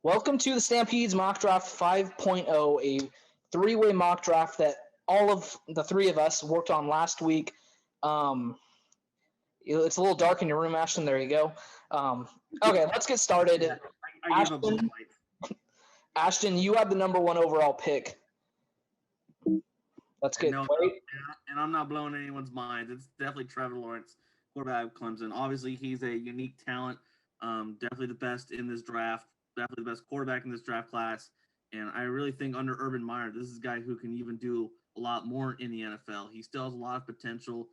Welcome to the Stampede's Mock Draft 5.0, a three-way mock draft that all of the three of us worked on last week. It's a little dark in your room, Ashton. There you go. Okay, let's get started. Yeah, I gave up both lights. Ashton, you had the number one overall pick. Let's get and I'm not blowing anyone's minds. It's definitely Trevor Lawrence, quarterback of Clemson. Obviously, he's a unique talent. Definitely the best in this draft. Definitely the best quarterback in this draft class. And I really think under Urban Meyer, this is a guy who can even do a lot more in the NFL. He still has a lot of potential.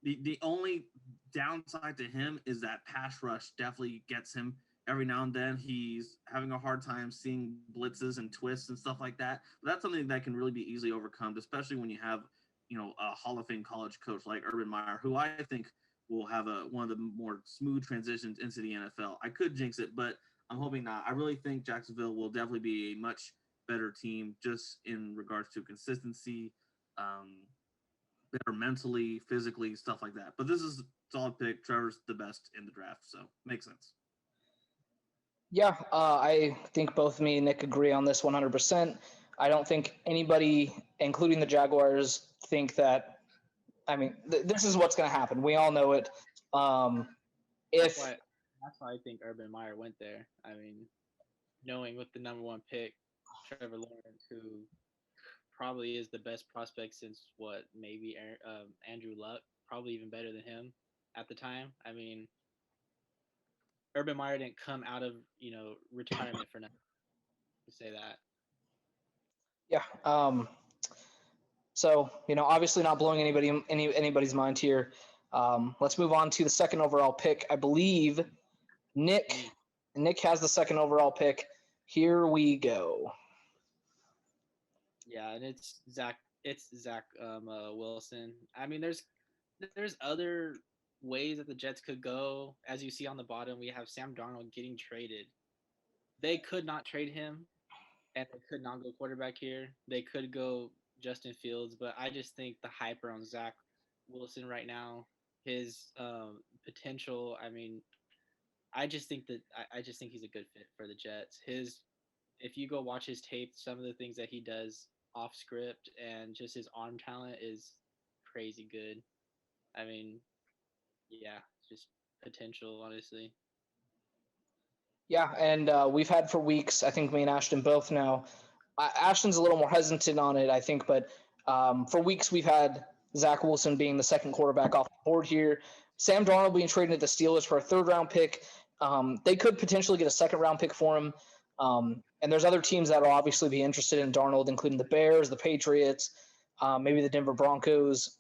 The only downside to him is that pass rush definitely gets him every now and then. He's having a hard time seeing blitzes and twists and stuff like that. But that's something that can really be easily overcome, especially when you have, a Hall of Fame college coach like Urban Meyer, who I think will have one of the more smooth transitions into the NFL. I could jinx it, but I'm hoping not. I really think Jacksonville will definitely be a much better team just in regards to consistency, better mentally, physically, stuff like that. But this is a solid pick. Trevor's the best in the draft, so makes sense. Yeah, I think both me and Nick agree on this 100%. I don't think anybody, including the Jaguars, think that. I mean, this is what's going to happen. We all know it. That's why I think Urban Meyer went there. I mean, knowing with the number one pick, Trevor Lawrence, who probably is the best prospect since maybe Andrew Luck, probably even better than him at the time. I mean, Urban Meyer didn't come out of retirement for nothing. To say that. Yeah. So obviously not blowing anybody's mind here. Let's move on to the second overall pick. I believe Nick has the second overall pick. Here we go. Yeah, and it's Zach Wilson. I mean, there's other ways that the Jets could go. As you see on the bottom, we have Sam Darnold getting traded. They could not trade him, and they could not go quarterback here. They could go Justin Fields, but I just think the hype around Zach Wilson right now, his potential. I mean, I just think he's a good fit for the Jets. If you go watch his tape, some of the things that he does off script and just his arm talent is crazy good. I mean, yeah, just potential, honestly. Yeah, and we've had for weeks, I think me and Ashton both know. Ashton's a little more hesitant on it, I think, but for weeks we've had Zach Wilson being the second quarterback off the board here. Sam Darnold being traded to the Steelers for a third-round pick. They could potentially get a second-round pick for him. And there's other teams that will obviously be interested in Darnold, including the Bears, the Patriots, maybe the Denver Broncos,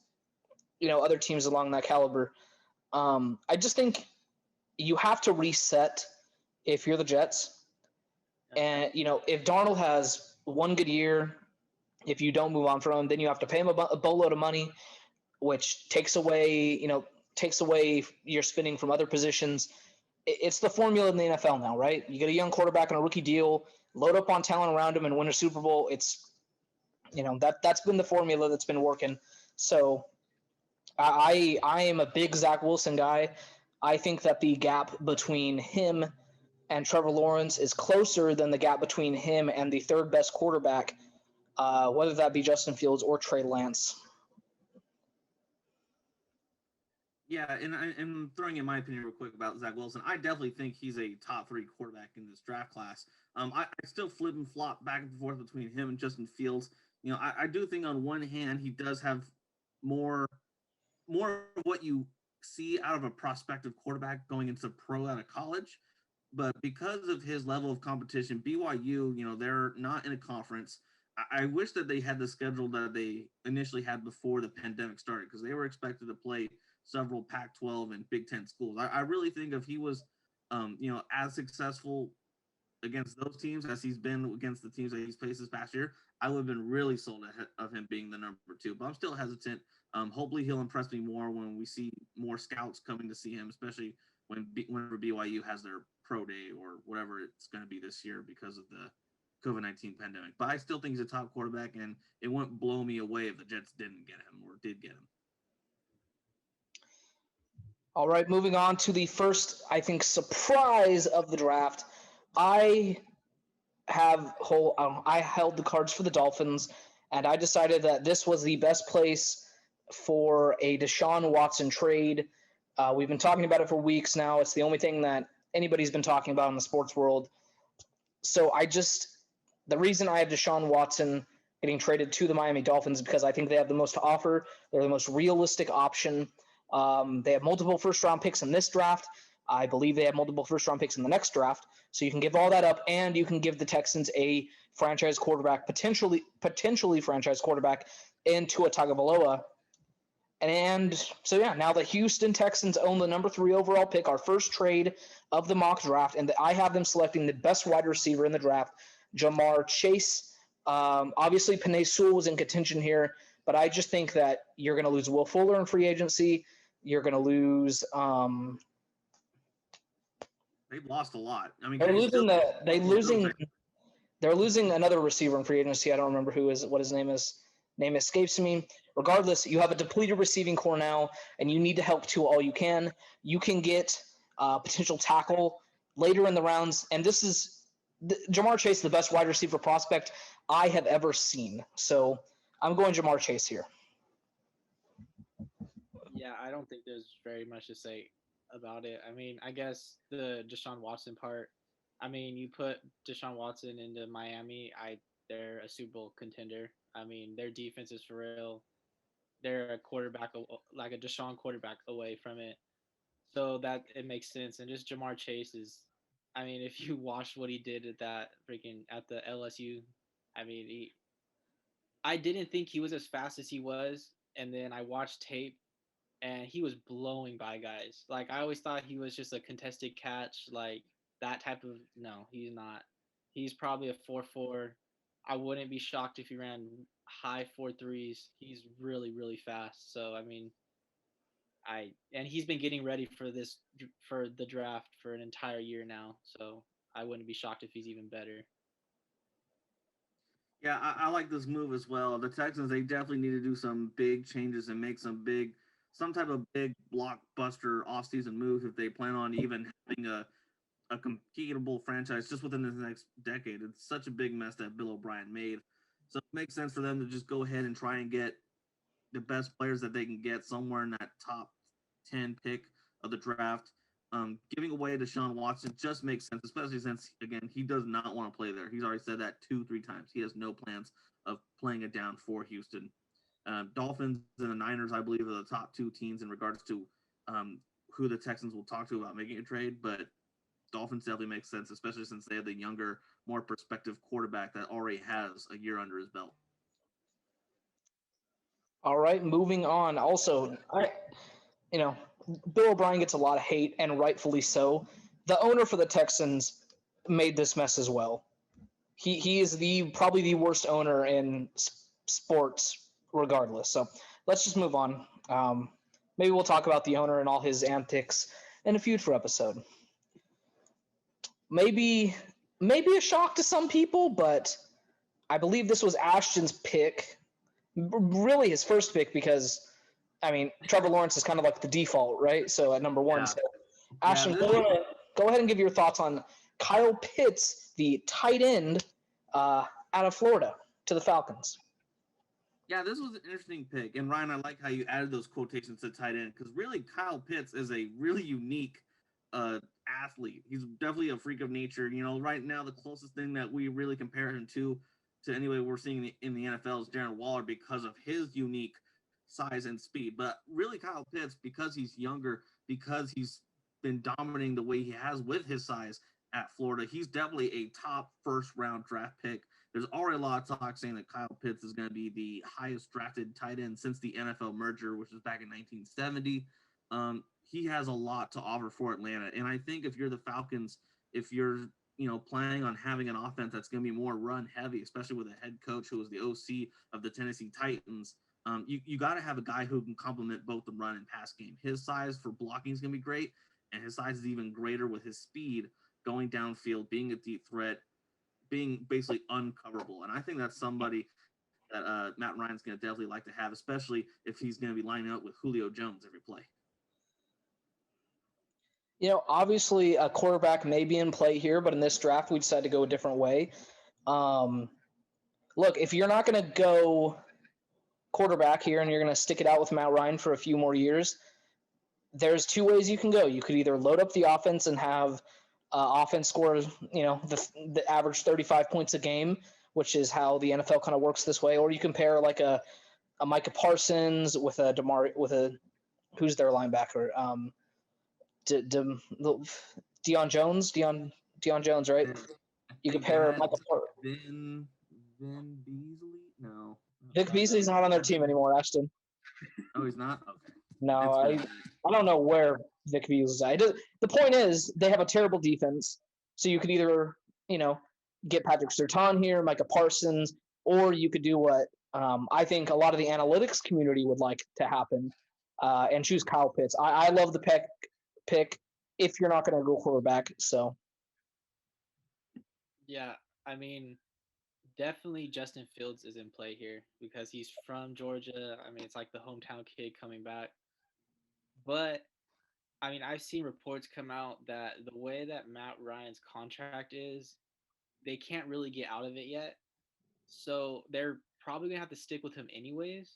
other teams along that caliber. I just think you have to reset if you're the Jets. And, if Darnold has one good year, if you don't move on from him, then you have to pay him a boatload of money, which takes away your spending from other positions. It's the formula in the NFL now, right? You get a young quarterback on a rookie deal, load up on talent around him, and win a Super Bowl. It's, that's been the formula that's been working. So I am a big Zach Wilson guy. I think that the gap between him and Trevor Lawrence is closer than the gap between him and the third best quarterback, whether that be Justin Fields or Trey Lance. Yeah, and I'm throwing in my opinion real quick about Zach Wilson. I definitely think he's a top 3 quarterback in this draft class. I still flip and flop back and forth between him and Justin Fields. I do think on one hand he does have more of what you see out of a prospective quarterback going into pro out of college. But because of his level of competition, BYU, they're not in a conference. I wish that they had the schedule that they initially had before the pandemic started, because they were expected to play several Pac-12 and Big Ten schools. I really think if he was, as successful against those teams as he's been against the teams that he's faced this past year, I would have been really sold ahead of him being the number 2. But I'm still hesitant. Hopefully he'll impress me more when we see more scouts coming to see him, especially whenever BYU has their pro day or whatever it's going to be this year because of the COVID-19 pandemic. But I still think he's a top quarterback, and it wouldn't blow me away if the Jets didn't get him or did get him. All right, moving on to the first, I think, surprise of the draft. I I held the cards for the Dolphins, and I decided that this was the best place for a Deshaun Watson trade. We've been talking about it for weeks now. It's the only thing that anybody's been talking about in the sports world. So the reason I have Deshaun Watson getting traded to the Miami Dolphins is because I think they have the most to offer. They're the most realistic option. They have multiple first-round picks in this draft. I believe they have multiple first-round picks in the next draft. So you can give all that up, and you can give the Texans a franchise quarterback, potentially franchise quarterback, in Tua Tagovailoa. And so, yeah, now the Houston Texans own the number 3 overall pick, our first trade of the mock draft, and I have them selecting the best wide receiver in the draft, Jamar Chase. Obviously, Penei Sewell was in contention here, but I just think that you're going to lose Will Fuller in free agency. You're going to lose they've lost a lot. I mean, they're losing another receiver in free agency. I don't remember what his name is. Name escapes me. Regardless, you have a depleted receiving core now, and you need to help Tua all you can. You can get potential tackle later in the rounds, and this is Jamar Chase, the best wide receiver prospect I have ever seen. So I'm going Jamar Chase here. Yeah, I don't think there's very much to say about it. I mean, I guess the Deshaun Watson part. I mean, you put Deshaun Watson into Miami, they're a Super Bowl contender. I mean, their defense is for real. They're a quarterback, like a Deshaun quarterback away from it. So that it makes sense. And just Jamar Chase is, I mean, if you watched what he did at the LSU, I mean, I didn't think he was as fast as he was. And then I watched tape and he was blowing by guys. Like, I always thought he was just a contested catch, like that type of. No, he's not. He's probably a 4.4. I wouldn't be shocked if he ran high 4.3s. He's really, really fast. So I mean, and he's been getting ready for the draft for an entire year now. So I wouldn't be shocked if he's even better. Yeah, I like this move as well. The Texans, they definitely need to do some big changes and make some type of big blockbuster offseason move if they plan on even having a competable franchise just within the next decade. It's such a big mess that Bill O'Brien made. So it makes sense for them to just go ahead and try and get the best players that they can get somewhere in that top 10 pick of the draft. Giving away Deshaun Watson just makes sense, especially since, again, he does not want to play there. He's already said that 2-3 times. He has no plans of playing it down for Houston. Dolphins and the Niners, I believe, are the top 2 teams in regards to who the Texans will talk to about making a trade, but Dolphins definitely makes sense, especially since they have the younger, more prospective quarterback that already has a year under his belt. All right, moving on. Also, Bill O'Brien gets a lot of hate, and rightfully so. The owner for the Texans made this mess as well. He is probably the worst owner in sports, regardless. So let's just move on. Maybe we'll talk about the owner and all his antics in a future episode. Maybe a shock to some people, but I believe this was Ashton's pick, really his first pick, because I mean, Trevor Lawrence is kind of like the default, right? So at number 1. Yeah. So, Ashton, go ahead and give your thoughts on Kyle Pitts, the tight end out of Florida, to the Falcons. Yeah, this was an interesting pick. And, Ryan, I like how you added those quotations to tight end because really Kyle Pitts is a really unique athlete. He's definitely a freak of nature. You know, right now the closest thing that we really compare him to anyway we're seeing in the NFL is Darren Waller because of his unique size and speed. But really Kyle Pitts, because he's younger, because he's been dominating the way he has with his size at Florida, he's definitely a top first-round draft pick. There's already a lot of talk saying that Kyle Pitts is going to be the highest drafted tight end since the NFL merger, which was back in 1970. He has a lot to offer for Atlanta. And I think if you're the Falcons, if you're planning on having an offense that's going to be more run heavy, especially with a head coach who was the OC of the Tennessee Titans, you got to have a guy who can complement both the run and pass game. His size for blocking is going to be great, and his size is even greater with his speed going downfield, being a deep threat, being basically uncoverable. And I think that's somebody that Matt Ryan's going to definitely like to have, especially if he's going to be lining up with Julio Jones every play. Obviously a quarterback may be in play here, but in this draft we decided to go a different way. Look, if you're not going to go quarterback here and you're going to stick it out with Matt Ryan for a few more years, there's two ways you can go. You could either load up the offense and have offense score, the average 35 points a game, which is how the NFL kind of works this way, or you compare like a Micah Parsons with a who's their linebacker? Deion Jones, right? You compare Michael Vin Beasley? No. Vic Beasley's not on their team anymore, Ashton. Oh, he's not? Okay. No, I don't know where Vic Beasley's at. The point is, they have a terrible defense, so you could either, get Patrick Surtain here, Micah Parsons, or you could do what I think a lot of the analytics community would like to happen and choose Kyle Pitts. I love the pick if you're not going to go quarterback. So, yeah, I mean, definitely Justin Fields is in play here because he's from Georgia. I mean, it's like the hometown kid coming back. But I mean, I've seen reports come out that the way that Matt Ryan's contract is, they can't really get out of it yet. So they're probably gonna have to stick with him anyways.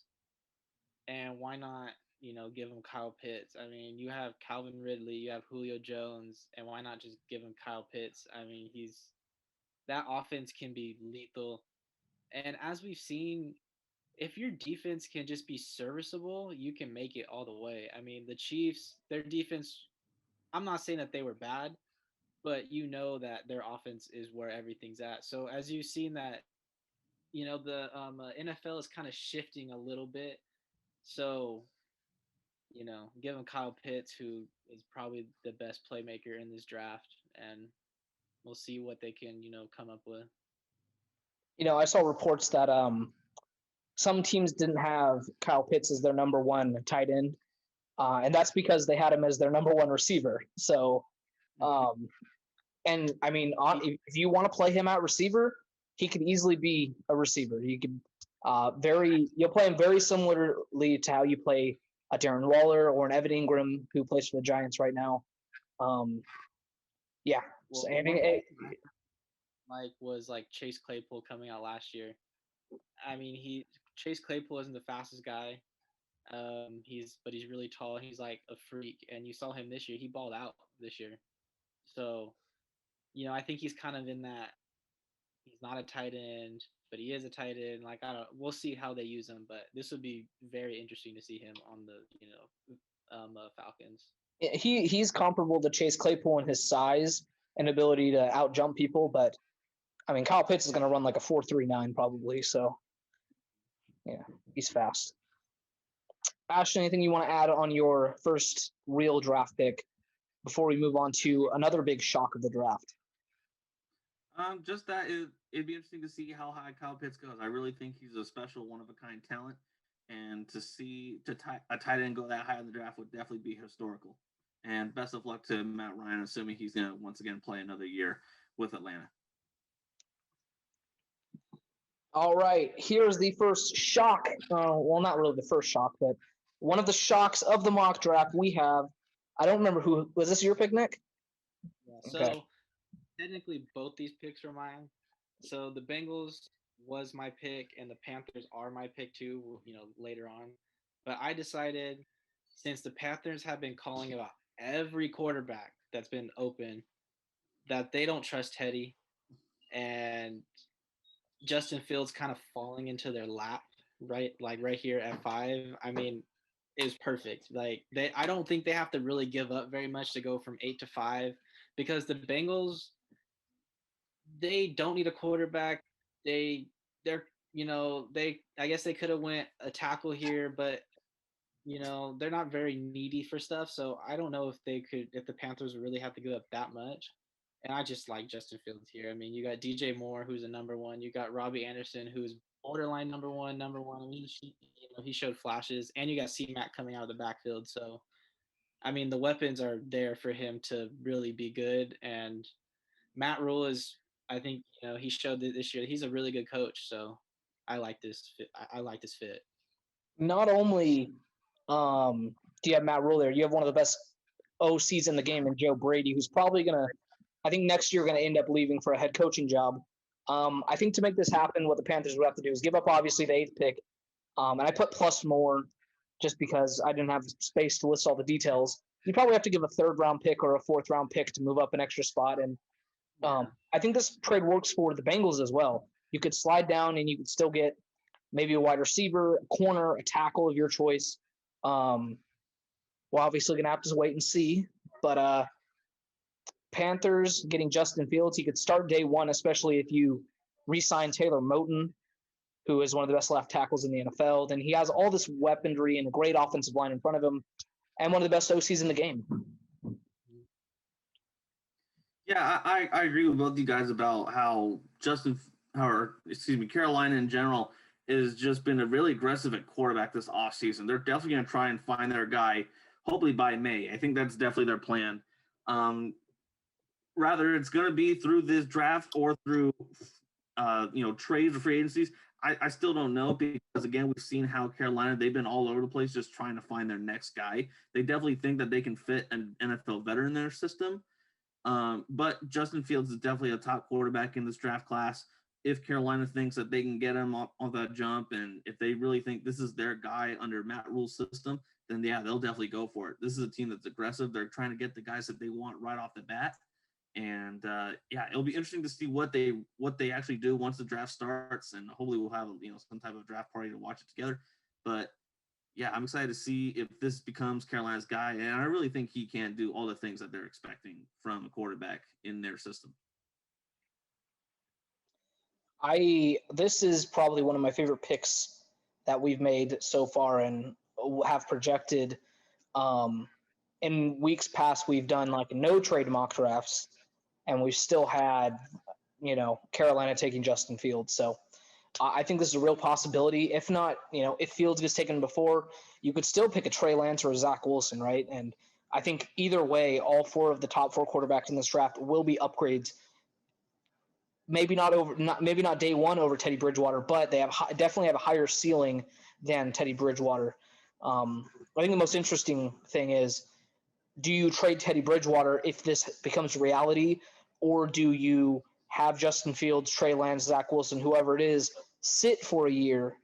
And why not, give him Kyle Pitts? I mean, you have Calvin Ridley, you have Julio Jones, and why not just give him Kyle Pitts? I mean, that offense can be lethal. And as we've seen, if your defense can just be serviceable, you can make it all the way. I mean, the Chiefs, their defense, I'm not saying that they were bad, but that their offense is where everything's at. So as you've seen that, the NFL is kind of shifting a little bit. So, give them Kyle Pitts, who is probably the best playmaker in this draft, and we'll see what they can, come up with. I saw reports that some teams didn't have Kyle Pitts as their number one tight end, and that's because they had him as their number one receiver. So, and I mean, if you want to play him at receiver, he could easily be a receiver. You could you'll play him very similarly to how you play a Darren Waller or an Evan Ingram who plays for the Giants right now. Yeah. Well, was like Chase Claypool coming out last year. I mean, Chase Claypool isn't the fastest guy. He's really tall. He's like a freak, and you saw him this year. He balled out this year. So, I think he's kind of in that. He's not a tight end, but he is a tight end. Like we'll see how they use him, but this would be very interesting to see him on the Falcons. He's comparable to Chase Claypool in his size and ability to out jump people, but I mean Kyle Pitts is going to run like a 4.39 probably. So yeah, he's fast. Ashton, anything you want to add on your first real draft pick before we move on to another big shock of the draft? Just that it'd be interesting to see how high Kyle Pitts goes. I really think he's a special, one-of-a-kind talent, and to see a tight end go that high in the draft would definitely be historical. And best of luck to Matt Ryan, assuming he's going to once again play another year with Atlanta. All right, here's the first shock. Well, not really the first shock, but one of the shocks of the mock draft we have. I don't remember who was this your pick, Nick? Yeah, so technically both these picks are mine. So the Bengals was my pick and the Panthers are my pick too, later on. But I decided, since the Panthers have been calling about every quarterback that's been open, that they don't trust Teddy, and Justin Fields kind of falling into their lap, right? Like right here at 5. I mean, it was perfect. Like I don't think they have to really give up very much to go from 8 to 5, because the Bengals, they don't need a quarterback. I guess they could have went a tackle here, but they're not very needy for stuff. So I don't know if the Panthers really have to give up that much. And I just like Justin Fields here. I mean, you got DJ Moore, who's a number one. You got Robbie Anderson, who's borderline number one. I mean, he showed flashes, and you got C-Mac coming out of the backfield. So, I mean, the weapons are there for him to really be good. And Matt Rule is, I think, he showed that this year he's a really good coach. So, I like this fit. I like this fit. Not only do you have Matt Rule there, you have one of the best OCs in the game in Joe Brady, who's probably going to, I think next year, going to end up leaving for a head coaching job. I think to make this happen, what the Panthers would have to do is give up, obviously, the 8th pick. And I put plus more just because I didn't have space to list all the details. You probably have to give a 3rd-round pick or a 4th-round pick to move up an extra spot. And I think this trade works for the Bengals as well. You could slide down and you could still get maybe a wide receiver, a corner, a tackle of your choice. We're obviously going to have to wait and see. But Panthers getting Justin Fields, he could start day one, especially if you re-sign Taylor Moton, who is one of the best left tackles in the NFL. Then he has all this weaponry and a great offensive line in front of him and one of the best OCs in the game. Yeah, I agree with both you guys about how Carolina in general has just been really aggressive at quarterback this offseason. They're definitely going to try and find their guy, hopefully by May. I think that's definitely their plan. Rather, it's going to be through this draft or through, trades or free agencies. I still don't know because, again, we've seen how Carolina, they've been all over the place just trying to find their next guy. They definitely think that they can fit an NFL veteran in their system. But Justin Fields is definitely a top quarterback in this draft class. If Carolina thinks that they can get him on that jump, and if they really think this is their guy under Matt Rule's system, then yeah, they'll definitely go for it. This is a team that's aggressive. They're trying to get the guys that they want right off the bat. And it'll be interesting to see what they actually do once the draft starts, and hopefully we'll have some type of draft party to watch it together. But yeah, I'm excited to see if this becomes Carolina's guy, and I really think he can do all the things that they're expecting from a quarterback in their system. This is probably one of my favorite picks that we've made so far and have projected. In weeks past, we've done like no trade mock drafts, and we've still had, Carolina taking Justin Fields. So I think this is a real possibility. If not, if Fields gets taken before, you could still pick a Trey Lance or a Zach Wilson, right? And I think either way, all 4 of the top 4 quarterbacks in this draft will be upgrades. Maybe not day one over Teddy Bridgewater, but they definitely have a higher ceiling than Teddy Bridgewater. I think the most interesting thing is, do you trade Teddy Bridgewater if this becomes reality, or do you have Justin Fields, Trey Lance, Zach Wilson, whoever it is, sit for a year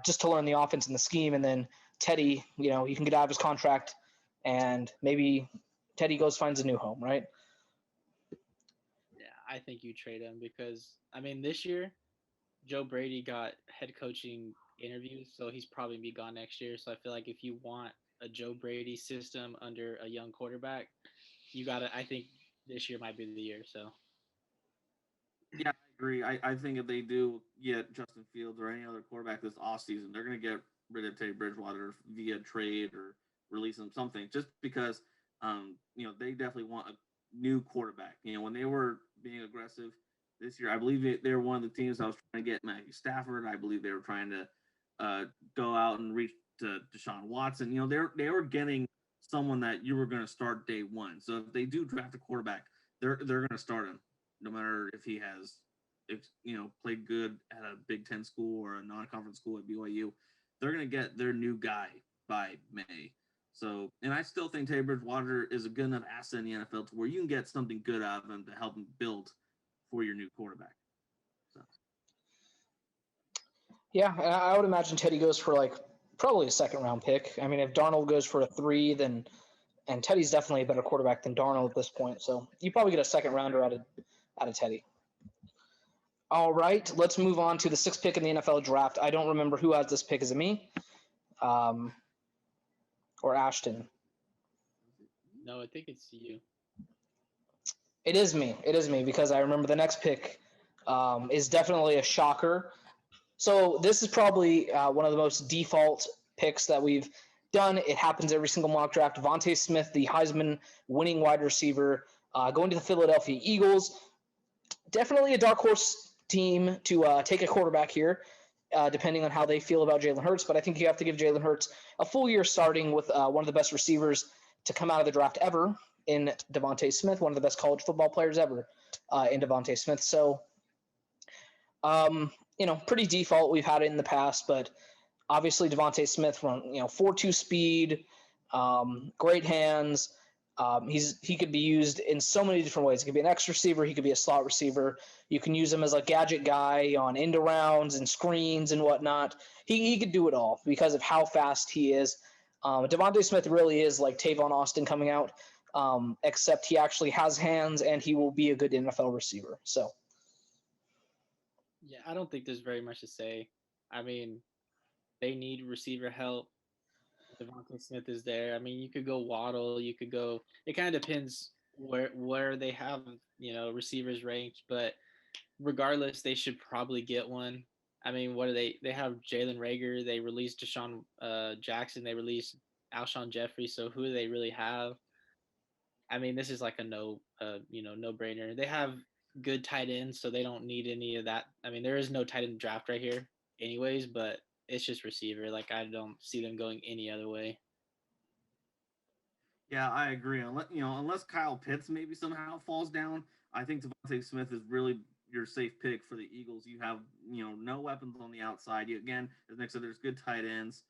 just to learn the offense and the scheme, and then Teddy, you can get out of his contract, and maybe Teddy finds a new home, right? Yeah, I think you trade him because, this year, Joe Brady got head coaching interviews, so he's probably be gone next year. So I feel like if you want a Joe Brady system under a young quarterback, I think this year might be the year. So yeah, I agree. I think if they do get Justin Fields or any other quarterback this offseason, they're going to get rid of Teddy Bridgewater via trade or release him something, just because they definitely want a new quarterback. When they were being aggressive this year, I believe they were one of the teams that was trying to get Matthew Stafford. I believe they were trying to go out and reach to Deshaun Watson. They were getting someone that you were going to start day one. So if they do draft a quarterback, they're going to start him, no matter if he has played good at a Big Ten school or a non-conference school at BYU. They're going to get their new guy by May. So, and I still think Teddy Bridgewater is a good enough asset in the NFL to where you can get something good out of him to help him build for your new quarterback. So. Yeah, I would imagine Teddy goes for probably a 2nd-round pick. If Darnold goes for a 3, and Teddy's definitely a better quarterback than Darnold at this point. So you probably get a 2nd-rounder out of Teddy. All right, let's move on to the 6th pick in the NFL draft. I don't remember who has this pick. Is it me? Or Ashton? No, I think it's you. It is me. It is me because I remember the next pick is definitely a shocker. So this is probably one of the most default picks that we've done. It happens every single mock draft. Vonte Smith, the Heisman winning wide receiver, going to the Philadelphia Eagles. Definitely a dark horse team to take a quarterback here, depending on how they feel about Jalen Hurts. But I think you have to give Jalen Hurts a full year starting with one of the best receivers to come out of the draft ever in Devonta Smith, one of the best college football players ever in Devonta Smith. So, pretty default. We've had it in the past, but obviously Devonta Smith run, 4.2 speed, Great hands. He could be used in so many different ways. He could be an X receiver. He could be a slot receiver. You can use him as a gadget guy on end arounds and screens and whatnot. He could do it all because of how fast he is. Devonta Smith really is like Tavon Austin coming out, except he actually has hands and he will be a good NFL receiver. So, Yeah, I don't think there's very much to say. I mean, they need receiver help. Devonta Smith is there. I mean, you could go Waddle. You could go. It kind of depends where they have receivers ranked, but regardless, they should probably get one. I mean, what do they? They have Jalen Rager. They released Deshaun Jackson. They released Alshon Jeffrey. So who do they really have? I mean, this is like a no brainer. They have good tight ends, so they don't need any of that. I mean, there is no tight end draft right here, anyways. But it's just receiver. Like I don't see them going any other way. Yeah, I agree. Unless Kyle Pitts maybe somehow falls down, I think Devontae Smith is really your safe pick for the Eagles. You have no weapons on the outside. Again, as Nick said, there's good tight ends,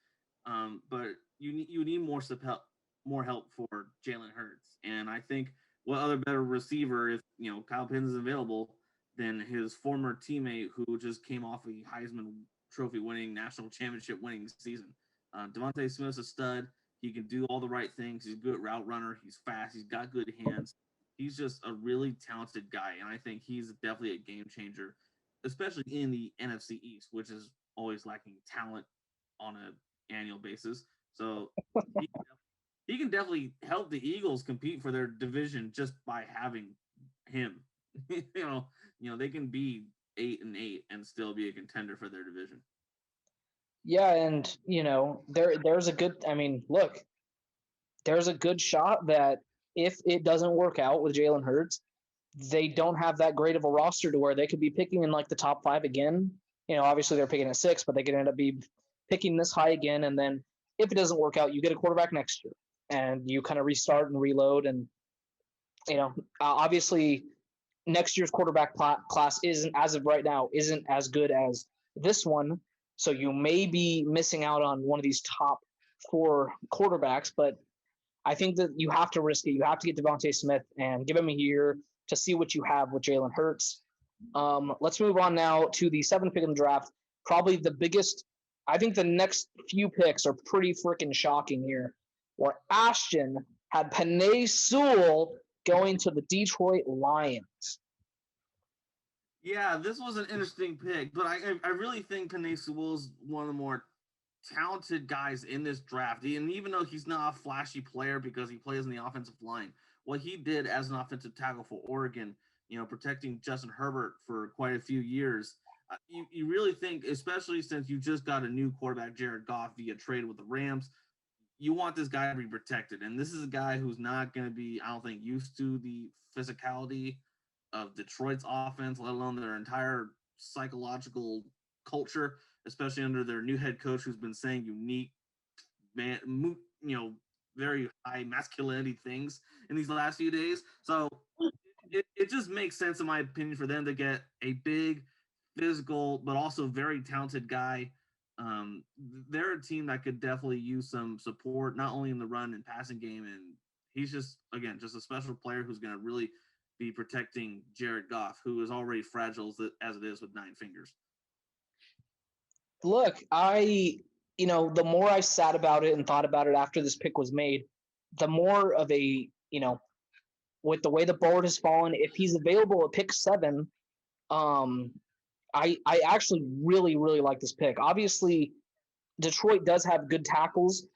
but you need more help for Jalen Hurts. And I think what other better receiver if Kyle Pitts is available than his former teammate who just came off a Heisman Trophy winning national championship winning season. Devontae Smith's a stud. He can do all the right things. He's a good route runner. He's fast. He's got good hands. He's just a really talented guy, and I think he's definitely a game changer, especially in the NFC East, which is always lacking talent on an annual basis. So he can definitely help the Eagles compete for their division just by having him. They can be 8-8 and still be a contender for their division. yeah, and there's a good. I mean, look, there's a good shot that if it doesn't work out with Jalen Hurts, they don't have that great of a roster to where they could be picking in like the top 5 again. Obviously they're picking at 6, but they could end up be picking this high again. And then if it doesn't work out, you get a quarterback next year and you kind of restart and reload. And, obviously next year's quarterback class isn't, as of right now, isn't as good as this one. So you may be missing out on one of these top 4 quarterbacks, but I think that you have to risk it. You have to get Devonta Smith and give him a year to see what you have with Jalen Hurts. Let's move on now to the 7th pick in the draft. Probably the biggest. I think the next few picks are pretty freaking shocking here, where Ashton had Penei Sewell going to the Detroit Lions. Yeah, this was an interesting pick, but I really think Penei Sewell is one of the more talented guys in this draft. And even though he's not a flashy player because he plays in the offensive line, what he did as an offensive tackle for Oregon, protecting Justin Herbert for quite a few years, you really think, especially since you just got a new quarterback, Jared Goff, via trade with the Rams, you want this guy to be protected. And this is a guy who's not going to be, I don't think, used to the physicality of Detroit's offense, let alone their entire psychological culture, especially under their new head coach who's been saying unique, very high masculinity things in these last few days. So it just makes sense, in my opinion, for them to get a big, physical, but also very talented guy. They're a team that could definitely use some support, not only in the run and passing game. And he's just a special player who's going to really be protecting Jared Goff, who is already fragile as it is with 9 fingers. Look, the more I sat about it and thought about it after this pick was made, the more of a, with the way the board has fallen, if he's available at pick 7, I actually really, really like this pick. Obviously, Detroit does have good tackles,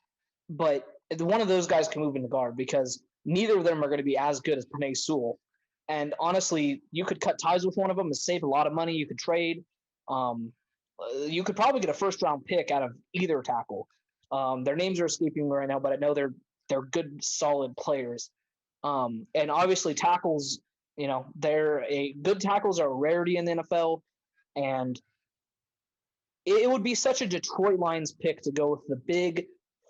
but one of those guys can move into guard because neither of them are going to be as good as Penei Sewell. And honestly, you could cut ties with one of them and save a lot of money. You could trade. You could probably get a first-round pick out of either tackle. Their names are escaping me right now, but I know they're good, solid players. And obviously, tackles, good tackles are a rarity in the NFL, and it would be such a Detroit Lions pick to go with the big,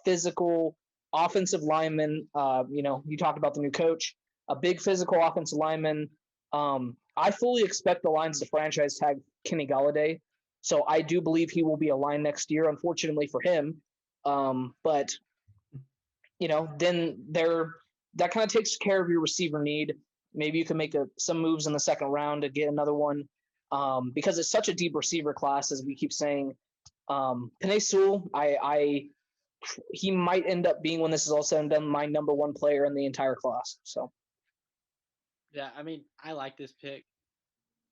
physical offensive lineman. You talked about the new coach, a big physical offensive lineman. I fully expect the Lions to franchise tag Kenny Golladay. So I do believe he will be a Lion next year, unfortunately for him. But then that kind of takes care of your receiver need. Maybe you can make some moves in the second round to get another one, because it's such a deep receiver class, as we keep saying. Penei Sewell, he might end up being, when this is all said and done, my number one player in the entire class. So, yeah, I mean, I like this pick.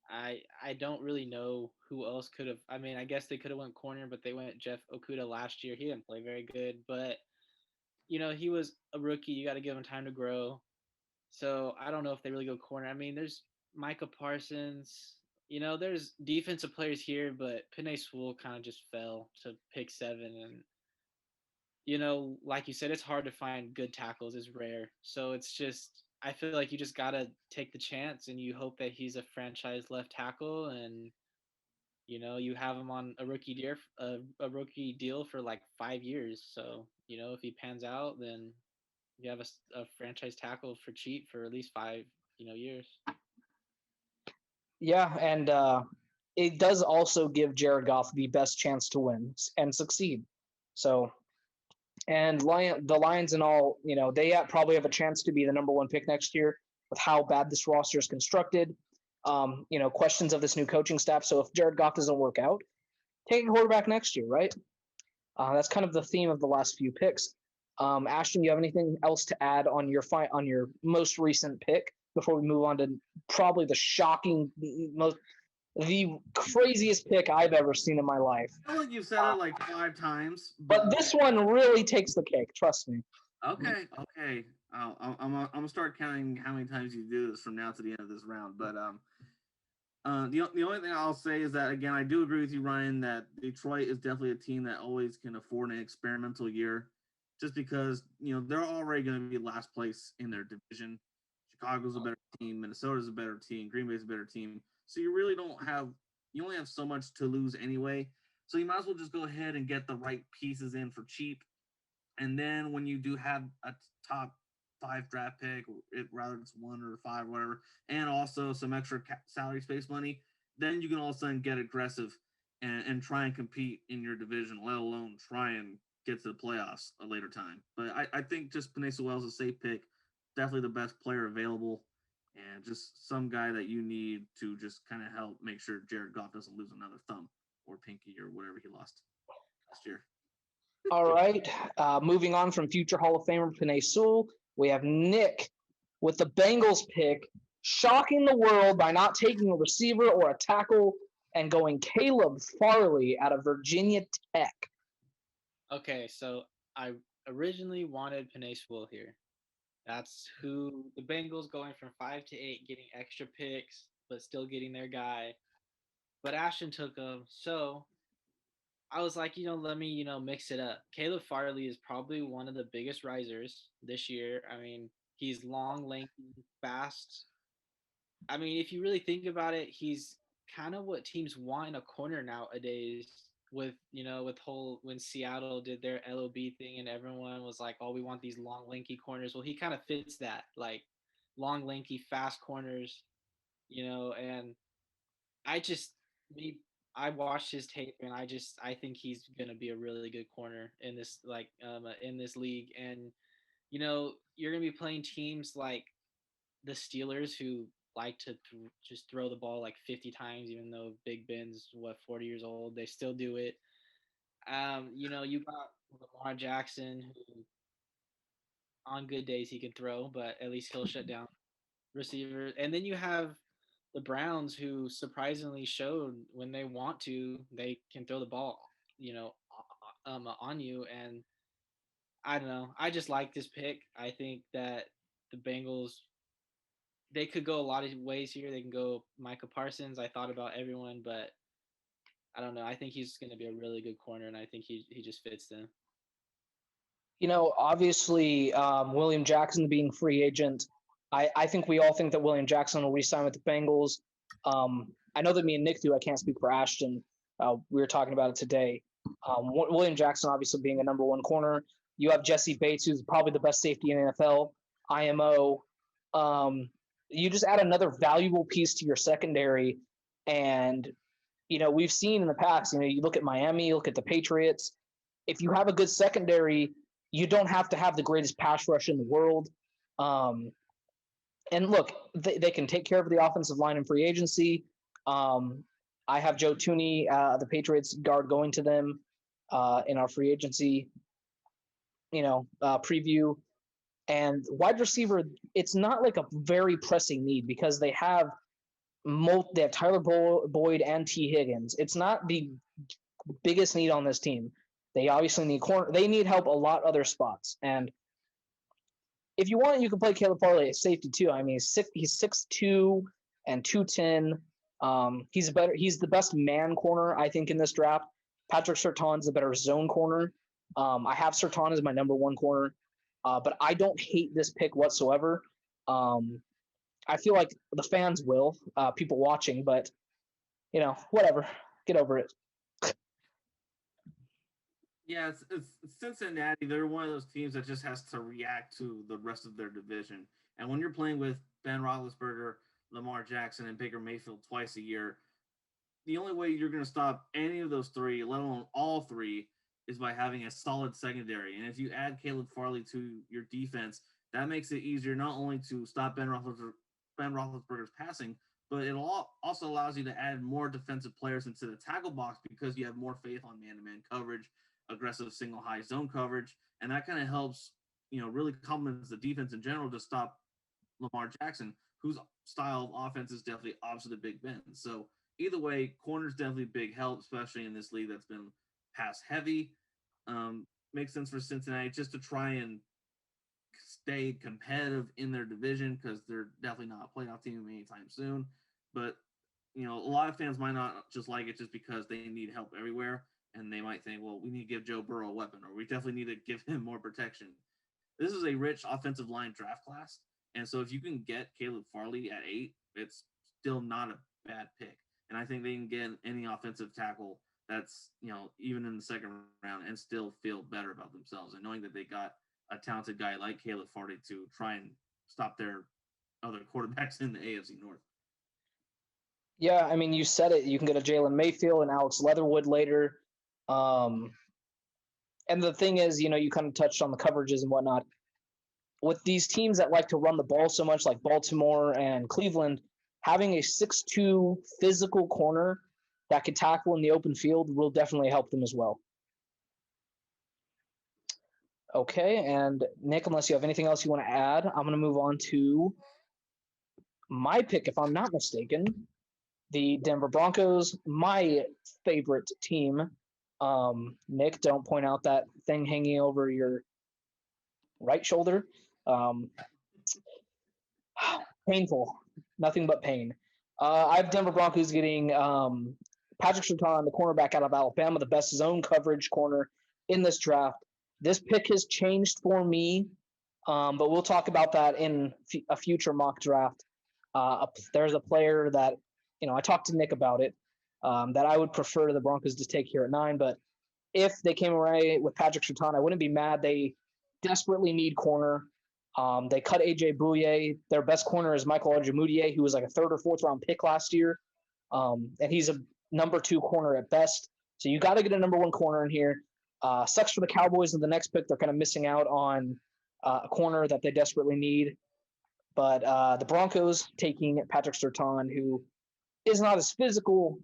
I don't really know who else could have. I mean, I guess they could have went corner, but they went Jeff Okudah last year. He didn't play very good, but he was a rookie. You got to give him time to grow. So I don't know if they really go corner. I mean, there's Micah Parsons. There's defensive players here, but Penei Sewell kind of just fell to pick 7, and like you said, it's hard to find good tackles. It's rare. So it's just, I feel like you just got to take the chance and you hope that he's a franchise left tackle, and, you have him on a rookie deal for like 5 years. So, if he pans out, then you have a franchise tackle for cheap for at least 5, years. yeah, and it does also give Jared Goff the best chance to win and succeed. So, and the Lions and all, they probably have a chance to be the number one pick next year with how bad this roster is constructed. Questions of this new coaching staff. So if Jared Goff doesn't work out, take a quarterback next year, right? That's kind of the theme of the last few picks. Ashton, do you have anything else to add on your most recent pick before we move on to probably the craziest pick I've ever seen in my life? I feel like you've said it like 5 times. But this one really takes the cake, trust me. Okay. I'm gonna start counting how many times you do this from now to the end of this round. But the only thing I'll say is that, again, I do agree with you, Ryan, that Detroit is definitely a team that always can afford an experimental year, just because they're already going to be last place in their division. Chicago's a better team, Minnesota's a better team, Green Bay's a better team. So you only have so much to lose anyway. So you might as well just go ahead and get the right pieces in for cheap. And then when you do have a top 5 draft pick, rather it's 1 or 5 or whatever, and also some extra salary space money, then you can all of a sudden get aggressive and try and compete in your division, let alone try and get to the playoffs a later time. But I think just Penei Sewell is a safe pick, definitely the best player available, and just some guy that you need to just kind of help make sure Jared Goff doesn't lose another thumb or pinky or whatever he lost last year. All right. Moving on from future Hall of Famer Penei Sewell, we have Nick with the Bengals pick, shocking the world by not taking a receiver or a tackle and going Caleb Farley out of Virginia Tech. Okay, so I originally wanted Penei Sewell here. That's who the Bengals, going from 5 to 8, getting extra picks, but still getting their guy. But Ashton took him, so I was like, let me, mix it up. Caleb Farley is probably one of the biggest risers this year. I mean, he's long, lanky, fast. I mean, if you really think about it, he's kind of what teams want in a corner nowadays. When Seattle did their LOB thing and everyone was like, "Oh, we want these long, lanky corners." Well, he kind of fits that, like long, lanky, fast corners, And I just, I watched his tape and I think he's gonna be a really good corner in this league. And you're gonna be playing teams like the Steelers, who like to just throw the ball like 50 times, even though Big Ben's 40 years old, they still do it. You got Lamar Jackson, who on good days he can throw, but at least he'll shut down receivers. And then you have the Browns, who surprisingly showed when they want to, they can throw the ball, on you. And I don't know. I just like this pick. I think that the Bengals, they could go a lot of ways here. They can go Micah Parsons. I thought about everyone, but I don't know. I think he's going to be a really good corner, and I think he just fits them. Obviously, William Jackson being free agent, I think we all think that William Jackson will re-sign with the Bengals. I know that me and Nick do. I can't speak for Ashton. We were talking about it today. William Jackson obviously being a number one corner. You have Jesse Bates, who's probably the best safety in the NFL, IMO. You just add another valuable piece to your secondary. And, we've seen in the past, you look at Miami, you look at the Patriots. If you have a good secondary, you don't have to have the greatest pass rush in the world. And look, they can take care of the offensive line in free agency. I have Joe Tooney, the Patriots guard, going to them in our free agency, preview. And wide receiver, it's not like a very pressing need because they have Tyler Boyd and T. Higgins. It's not the biggest need on this team. They obviously need corner. They need help a lot other spots. And if you want, you can play Caleb Farley at safety too. I mean, he's 6'2" and 210. He's the best man corner, I think, in this draft. Patrick Surtain's the better zone corner. I have Surtain as my number one corner, but I don't hate this pick whatsoever. I feel like the fans will, people watching, but whatever, get over it. Yeah, it's Cincinnati. They're one of those teams that just has to react to the rest of their division. And when you're playing with Ben Roethlisberger, Lamar Jackson, and Baker Mayfield twice a year, the only way you're going to stop any of those three, let alone all three, is by having a solid secondary. And if you add Caleb Farley to your defense, that makes it easier not only to stop Ben Roethlisberger's passing, but it also allows you to add more defensive players into the tackle box because you have more faith on man-to-man coverage, aggressive single high zone coverage, and that kind of helps, really complements the defense in general to stop Lamar Jackson, whose style of offense is definitely opposite of Big Ben. So either way, corner's definitely big help, especially in this league that's been pass heavy. Makes sense for Cincinnati just to try and stay competitive in their division because they're definitely not a playoff team anytime soon. But, a lot of fans might not just like it just because they need help everywhere. And they might think, well, we need to give Joe Burrow a weapon, or we definitely need to give him more protection. This is a rich offensive line draft class. And so if you can get Caleb Farley at 8, it's still not a bad pick. And I think they can get any offensive tackle that's, even in the second round and still feel better about themselves. And knowing that they got a talented guy like Caleb Farley to try and stop their other quarterbacks in the AFC North. Yeah, I mean, you said it. You can get a Jalen Mayfield and Alex Leatherwood later. And the thing is, you kind of touched on the coverages and whatnot. With these teams that like to run the ball so much, like Baltimore and Cleveland, having a 6'2" physical corner that could tackle in the open field will definitely help them as well. Okay, and Nick, unless you have anything else you want to add, I'm going to move on to my pick, if I'm not mistaken. The Denver Broncos, my favorite team. Nick, don't point out that thing hanging over your right shoulder. Painful. Nothing but pain. I have Denver Broncos getting Patrick Surtain, the cornerback out of Alabama, the best zone coverage corner in this draft. This pick has changed for me, but we'll talk about that in a future mock draft. There's a player that, I talked to Nick about it, that I would prefer the Broncos to take here at 9. But if they came away with Patrick Surtain, I wouldn't be mad. They desperately need corner. They cut A.J. Bouye. Their best corner is Michael Ojemudia, who was like a 3rd or 4th round pick last year. And he's a number 2 corner at best. So you got to get a number 1 corner in here. Sucks for the Cowboys in the next pick. They're kind of missing out on a corner that they desperately need. But the Broncos taking Patrick Surtain, who is not as physical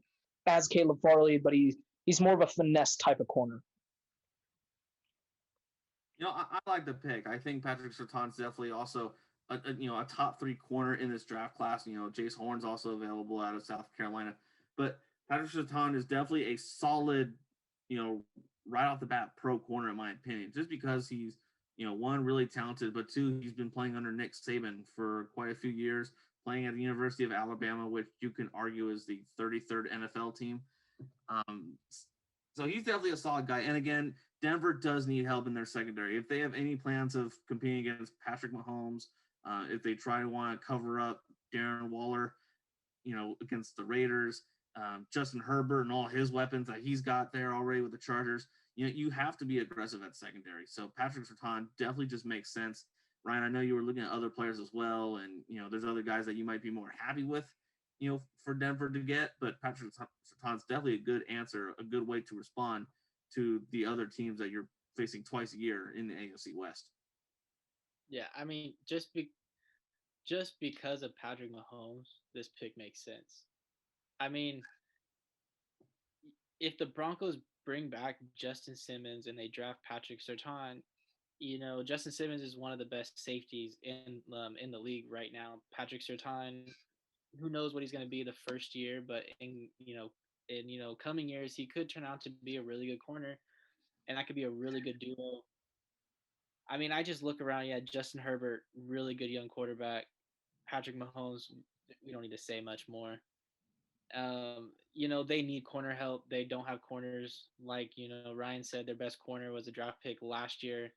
as Caleb Farley, but he's more of a finesse type of corner. I like the pick. I think Patrick Surtain's definitely also a top 3 corner in this draft class. Jace Horn's also available out of South Carolina. But Patrick Surtain is definitely a solid, right off the bat pro corner in my opinion, just because he's, 1, really talented, but 2, he's been playing under Nick Saban for quite a few years, playing at the University of Alabama, which you can argue is the 33rd NFL team. So he's definitely a solid guy. And again, Denver does need help in their secondary. If they have any plans of competing against Patrick Mahomes, if they try to want to cover up Darren Waller, against the Raiders, Justin Herbert and all his weapons that he's got there already with the Chargers, you have to be aggressive at secondary. So Patrick Surtain definitely just makes sense. Ryan, I know you were looking at other players as well, and there's other guys that you might be more happy with, for Denver to get, but Patrick Surtain's definitely a good answer, a good way to respond to the other teams that you're facing twice a year in the AFC West. Yeah, I mean, just because of Patrick Mahomes, this pick makes sense. I mean, if the Broncos bring back Justin Simmons and they draft Patrick Surtain, Justin Simmons is one of the best safeties in the league right now. Patrick Surtain, who knows what he's going to be the first year, but in coming years he could turn out to be a really good corner, and that could be a really good duo. I mean, I just look around. Yeah, Justin Herbert, really good young quarterback. Patrick Mahomes, we don't need to say much more. They need corner help. They don't have corners. Like, Ryan said, their best corner was a draft pick last year.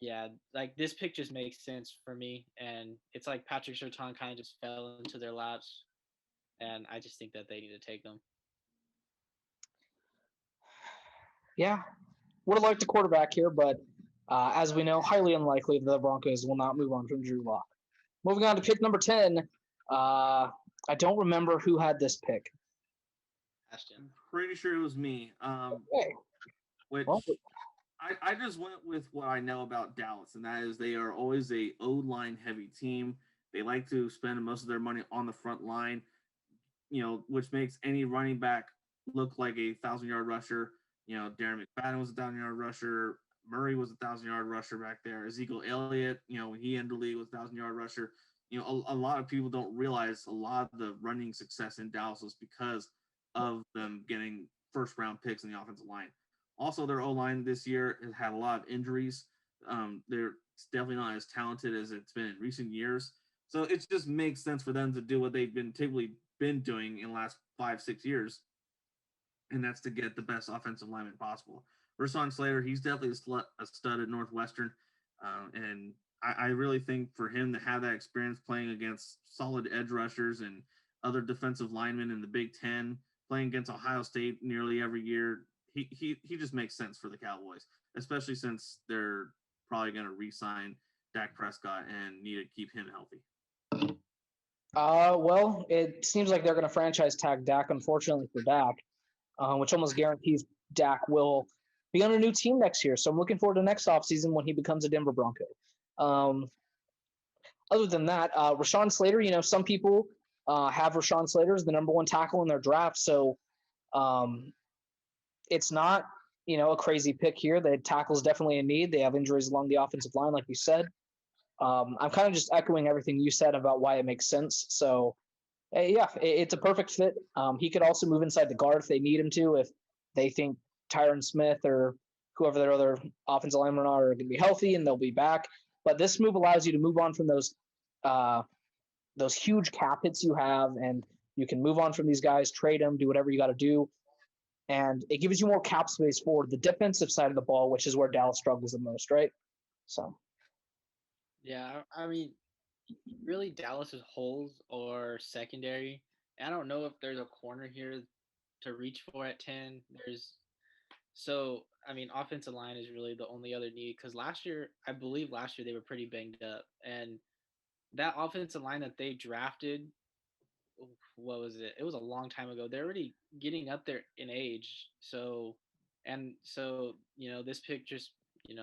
Yeah, like this pick just makes sense for me. And it's like Patrick Surtain kind of just fell into their laps. And I just think that they need to take them. Yeah, would have liked a quarterback here, but as we know, highly unlikely the Broncos will not move on from Drew Lock. Moving on to pick number 10. I don't remember who had this pick. Ashton. I'm pretty sure it was me. Okay. Which I just went with what I know about Dallas, and that is they are always a O-line heavy team. They like to spend most of their money on the front line, which makes any running back look like a 1,000-yard rusher. Darren McFadden was a 1,000-yard rusher. Murray was a 1,000-yard rusher back there. Ezekiel Elliott, when he entered the league, was a 1,000-yard rusher. A lot of people don't realize a lot of the running success in Dallas was because of them getting first-round picks in the offensive line. Also, their O-line this year has had a lot of injuries. They're definitely not as talented as it's been in recent years. So it just makes sense for them to do what they've typically been doing in the last 5-6 years, and that's to get the best offensive lineman possible. Rashawn Slater, he's definitely a stud at Northwestern, and I really think for him to have that experience playing against solid edge rushers and other defensive linemen in the Big Ten, playing against Ohio State nearly every year, he just makes sense for the Cowboys, especially since they're probably going to re-sign Dak Prescott and need to keep him healthy. Well, it seems like they're going to franchise tag Dak, unfortunately for Dak, which almost guarantees Dak will be on a new team next year. So I'm looking forward to next offseason when he becomes a Denver Bronco. Other than that, Rashawn Slater, some people have Rashawn Slater as the number one tackle in their draft. So it's not, a crazy pick here. The tackle's definitely a need. They have injuries along the offensive line, like you said. I'm kind of just echoing everything you said about why it makes sense. So, it's a perfect fit. He could also move inside the guard if they need him to, if they think Tyron Smith or whoever their other offensive linemen are going to be healthy and they'll be back. But this move allows you to move on from those huge cap hits you have, and you can move on from these guys, trade them, do whatever you got to do. And it gives you more cap space for the defensive side of the ball, which is where Dallas struggles the most, right? So. Yeah, I mean, really Dallas's holes or secondary. I don't know if there's a corner here to reach for at 10. Offensive line is really the only other need, because I believe last year they were pretty banged up, and that offensive line that they drafted, what was it? It was a long time ago. They're already getting up there in age. So this pick just,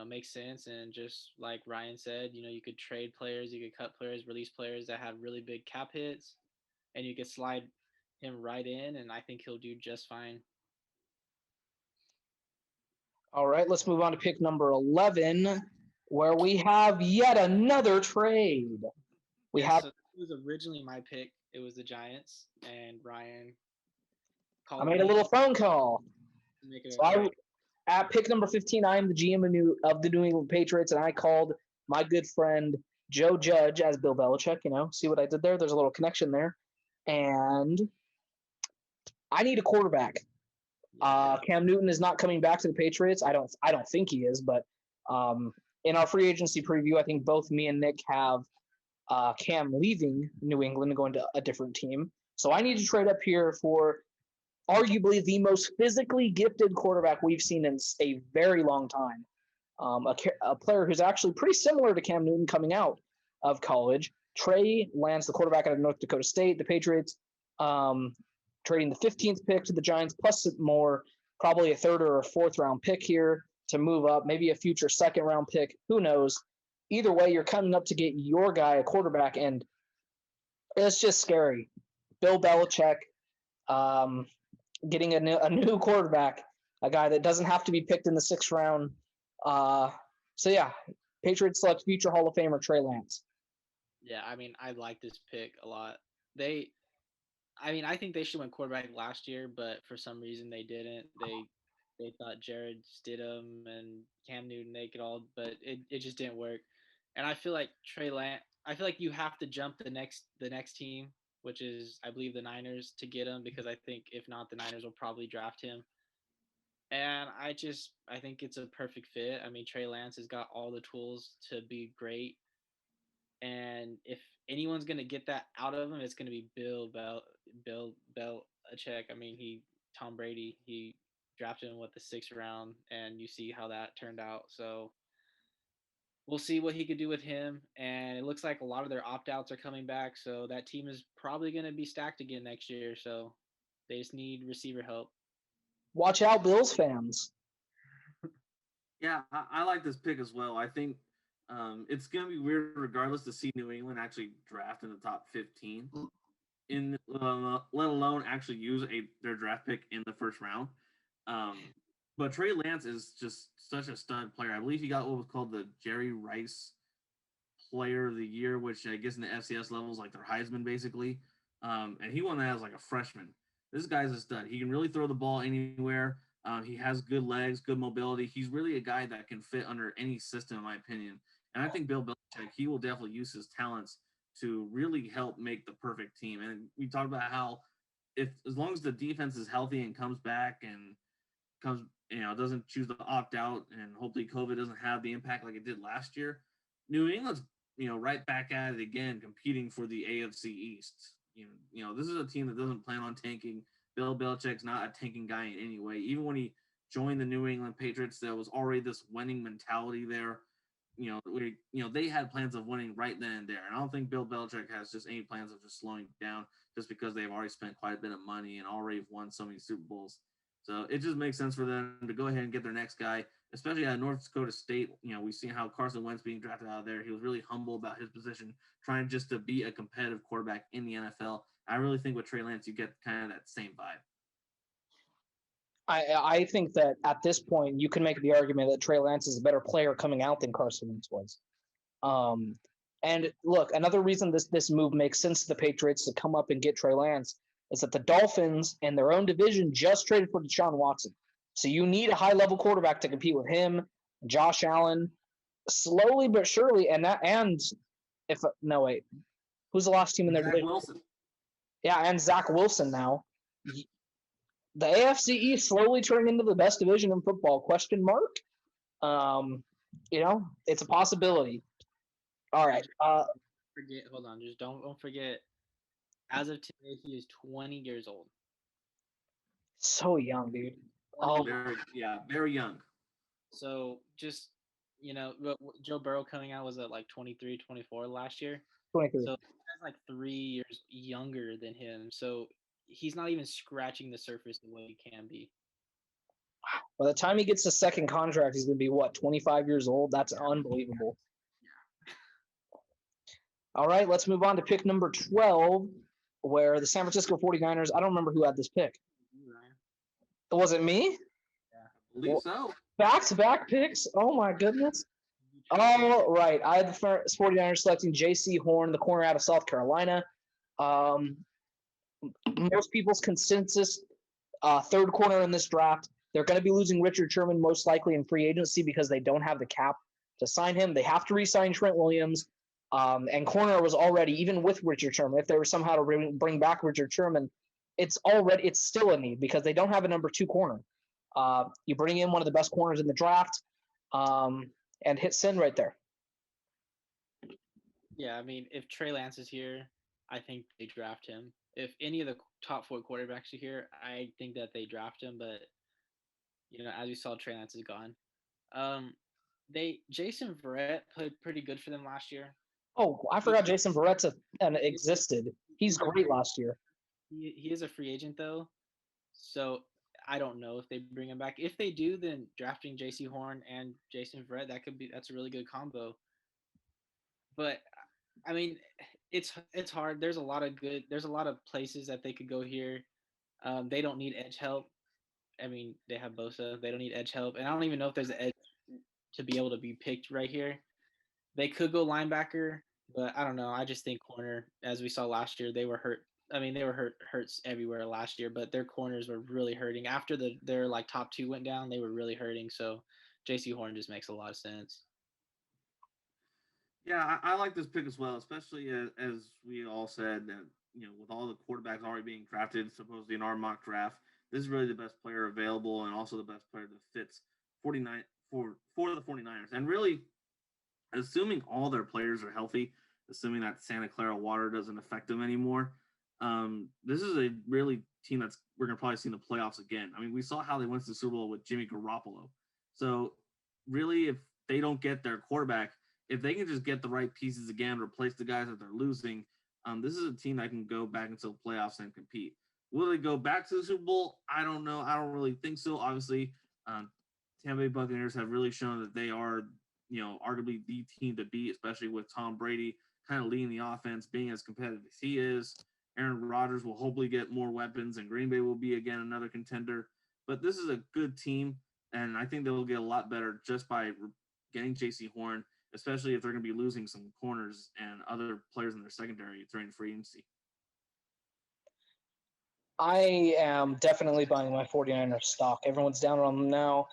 makes sense. And just like Ryan said, you could trade players, you could cut players, release players that have really big cap hits, and you could slide him right in, and I think he'll do just fine. All right, let's move on to pick number 11, where we have yet another trade. So it was originally my pick. It was the Giants, and Ryan called. I made a little phone call. At pick number 15, I am the GM of the New England Patriots, and I called my good friend Joe Judge as Bill Belichick. See what I did there? There's a little connection there. And I need a quarterback. Cam Newton is not coming back to the Patriots. I don't think he is, but in our free agency preview, I think both me and Nick have Cam leaving New England and going to a different team. So I need to trade up here for arguably the most physically gifted quarterback we've seen in a very long time. A player who's actually pretty similar to Cam Newton coming out of college. Trey Lance, the quarterback out of North Dakota State. The Patriots trading the 15th pick to the Giants, plus more, probably a third or a fourth round pick here. to move up, maybe a future second-round pick. Who knows? Either way, you're coming up to get your guy a quarterback, and it's just scary. Bill Belichick getting a new quarterback, a guy that doesn't have to be picked in the 6th round. So, yeah, Patriots select future Hall of Famer Trey Lance. Yeah, I mean, I like this pick a lot. I think they should win quarterback last year, but for some reason they didn't. They thought Jared Stidham and Cam Newton they could all, but it just didn't work. And I feel like Trey Lance. I feel like you have to jump the next team, which is I believe the Niners, to get him, because I think if not, the Niners will probably draft him. And I think it's a perfect fit. I mean, Trey Lance has got all the tools to be great. And if anyone's gonna get that out of him, it's gonna be Bill Belichick. I mean, Tom Brady, he drafted him with the 6th round, and you see how that turned out. So we'll see what he could do with him. And it looks like a lot of their opt-outs are coming back, so that team is probably gonna be stacked again next year. So they just need receiver help. Watch out, Bills fans. Yeah, I like this pick as well. I think it's going to be weird regardless to see New England actually draft in the top 15, let alone actually use their draft pick in the 1st round. But Trey Lance is just such a stud player. I believe he got what was called the Jerry Rice Player of the Year, which I guess in the FCS level is like their Heisman basically. And he won that as like a freshman. This guy's a stud. He can really throw the ball anywhere. He has good legs, good mobility. He's really a guy that can fit under any system, in my opinion. And I think Bill Belichick, he will definitely use his talents to really help make the perfect team. And we talked about how as long as the defense is healthy and comes back and doesn't choose to opt out, and hopefully COVID doesn't have the impact like it did last year, New England's, right back at it again, competing for the AFC East. This is a team that doesn't plan on tanking. Bill Belichick's not a tanking guy in any way. Even when he joined the New England Patriots, there was already this winning mentality there. They had plans of winning right then and there. And I don't think Bill Belichick has just any plans of just slowing down just because they've already spent quite a bit of money and already won so many Super Bowls. So it just makes sense for them to go ahead and get their next guy, especially at North Dakota State. We've seen how Carson Wentz being drafted out of there. He was really humble about his position, trying just to be a competitive quarterback in the NFL. I really think with Trey Lance, you get kind of that same vibe. I think that at this point, you can make the argument that Trey Lance is a better player coming out than Carson Wentz was. And look, another reason this move makes sense to the Patriots to come up and get Trey Lance is that the Dolphins in their own division just traded for Deshaun Watson. So you need a high-level quarterback to compete with him, Josh Allen, slowly but surely. Who's the last team in their division? Wilson. Yeah, and Zach Wilson now. The AFC East slowly turning into the best division in football, question mark. It's a possibility. All right. Hold on. Just don't forget, as of today, he is 20 years old. So young, dude. Very young. So just, Joe Burrow coming out was at like 23, 24 last year. 23. So he's like 3 years younger than him. So he's not even scratching the surface of what he can be. By the time he gets the second contract, he's going to be, 25 years old? That's unbelievable. Yeah. All right, let's move on to pick number 12, where the San Francisco 49ers, I don't remember who had this pick. Was it me? Yeah, I believe so. Back-to-back picks? Oh, my goodness. All right. I had the 49ers selecting J.C. Horn, the corner out of South Carolina. Most people's consensus, third corner in this draft. They're going to be losing Richard Sherman most likely in free agency because they don't have the cap to sign him. They have to re-sign Trent Williams. And corner was already, even with Richard Sherman, if they were somehow to bring back Richard Sherman, it's still a need because they don't have a number 2 corner. You bring in one of the best corners in the draft and hit send right there. Yeah, I mean, if Trey Lance is here, I think they draft him. If any of the top 4 quarterbacks are here, I think that they draft him. But, as we saw, Trey Lance is gone. Jason Verrett played pretty good for them last year. Oh, I forgot Jason Verrett existed. He's great last year. He is a free agent, though. So I don't know if they bring him back. If they do, then drafting J.C. Horn and Jason Verrett, that's a really good combo. But I mean, it's hard. There's a lot of places that they could go here. They don't need edge help. I mean, they have Bosa. They don't need edge help, and I don't even know if there's an edge to be able to be picked right here. They could go linebacker, but I don't know. I just think corner, as we saw last year, they were hurt. I mean, they were hurts everywhere last year, but their corners were really hurting after their like top two went down. They were really hurting. So J.C. Horn just makes a lot of sense. Yeah, I like this pick as well, especially as we all said that with all the quarterbacks already being drafted, supposedly in our mock draft, this is really the best player available and also the best player that fits 49 for the 49ers. And really, assuming all their players are healthy, assuming that Santa Clara water doesn't affect them anymore, this is a really team that's we're gonna probably see in the playoffs again. I mean, we saw how they went to the Super Bowl with Jimmy Garoppolo. So really, if they don't get their quarterback, if they can just get the right pieces again, replace the guys that they're losing, this is a team that can go back into the playoffs and compete. Will they go back to the Super Bowl? I don't know. I don't really think so. Obviously, Tampa Bay Buccaneers have really shown that they are, arguably the team to beat, especially with Tom Brady kind of leading the offense, being as competitive as he is. Aaron Rodgers will hopefully get more weapons, and Green Bay will be, again, another contender. But this is a good team, and I think they'll get a lot better just by getting J.C. Horn, especially if they're going to be losing some corners and other players in their secondary during free agency. I am definitely buying my 49ers stock. Everyone's down on them now.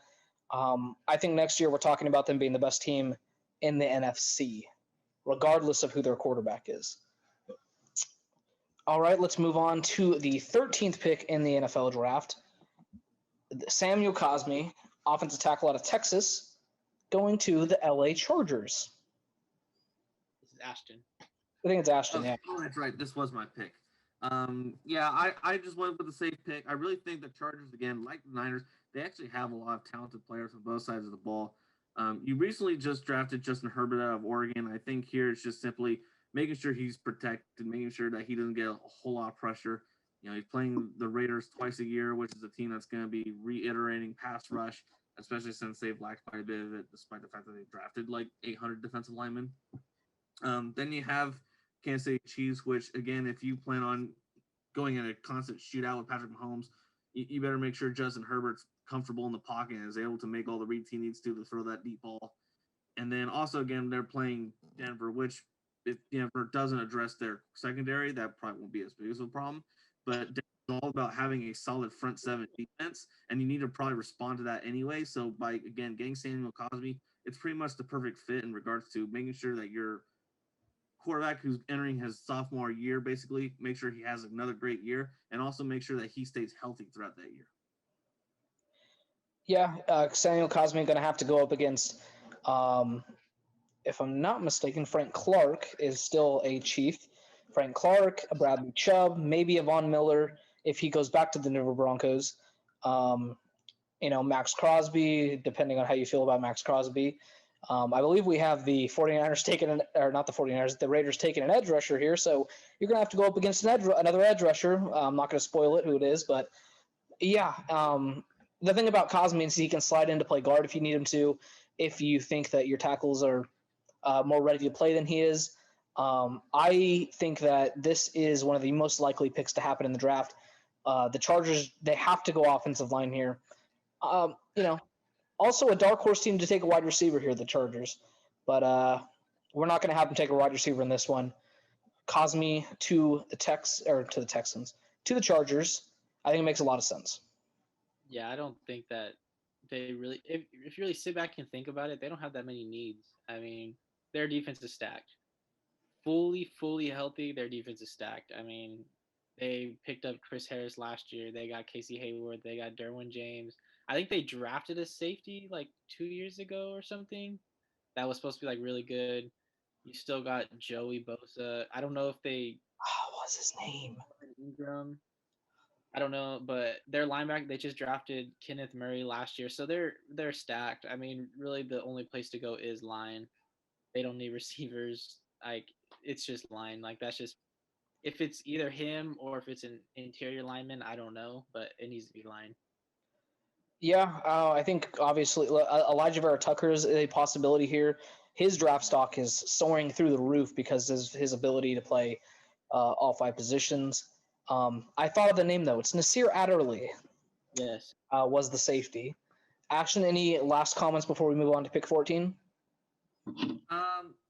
I think next year we're talking about them being the best team in the NFC, regardless of who their quarterback is. All right, let's move on to the 13th pick in the NFL draft. Samuel Cosmi, offensive tackle out of Texas, going to the LA Chargers. This is Ashton. I think it's Ashton, yeah. Oh, that's right. This was my pick. I just went with the safe pick. I really think the Chargers, again, like the Niners, they actually have a lot of talented players on both sides of the ball. You recently just drafted Justin Herbert out of Oregon. I think here it's just simply making sure he's protected, making sure that he doesn't get a whole lot of pressure. He's playing the Raiders twice a year, which is a team that's going to be reiterating pass rush, especially since they've lacked quite a bit of it, despite the fact that they drafted like 800 defensive linemen. Then you have Kansas City Chiefs, which, again, if you plan on going in a constant shootout with Patrick Mahomes, you better make sure Justin Herbert's comfortable in the pocket and is able to make all the reads he needs to throw that deep ball. And then also, again, they're playing Denver, which if Denver doesn't address their secondary, that probably won't be as big of a problem. But Denver's all about having a solid front seven defense, and you need to probably respond to that anyway. So by, again, getting Samuel Cosmi, it's pretty much the perfect fit in regards to making sure that your quarterback who's entering his sophomore year, basically, make sure he has another great year, and also make sure that he stays healthy throughout that year. Yeah, Samuel Cosmi going to have to go up against, if I'm not mistaken, Frank Clark is still a Chief. Frank Clark, a Bradley Chubb, maybe a Von Miller if he goes back to the Denver Broncos. Max Crosby, depending on how you feel about Max Crosby. I believe we have the 49ers not the 49ers, the Raiders taking an edge rusher here. So you're going to have to go up against another edge rusher. I'm not going to spoil it, who it is. But, yeah, the thing about Cosmi is he can slide in to play guard if you need him to, if you think that your tackles are more ready to play than he is. I think that this is one of the most likely picks to happen in the draft. The Chargers, they have to go offensive line here. Also a dark horse team to take a wide receiver here, the Chargers. But we're not going to have them take a wide receiver in this one. Cosmi to the Texans. To the Chargers, I think it makes a lot of sense. Yeah, I don't think that they really – if you really sit back and think about it, they don't have that many needs. I mean, their defense is stacked. Fully healthy, their defense is stacked. I mean, they picked up Chris Harris last year. They got Casey Hayward. They got Derwin James. I think they drafted a safety like 2 years ago or something. That was supposed to be like really good. You still got Joey Bosa. I don't know if they. What's his name? Ingram. I don't know, but their linebacker, they just drafted Kenneth Murray last year, so they're stacked. I mean, really, the only place to go is line. They don't need receivers. Like, it's just line. Like, that's just if it's either him or if it's an interior lineman, I don't know, but it needs to be line. Yeah, I think obviously Elijah Vera Tucker is a possibility here. His draft stock is soaring through the roof because of his ability to play all five positions. I thought of the name though. It's Nasir Adderley. Yes. Was the safety. Ashton, any last comments before we move on to pick 14?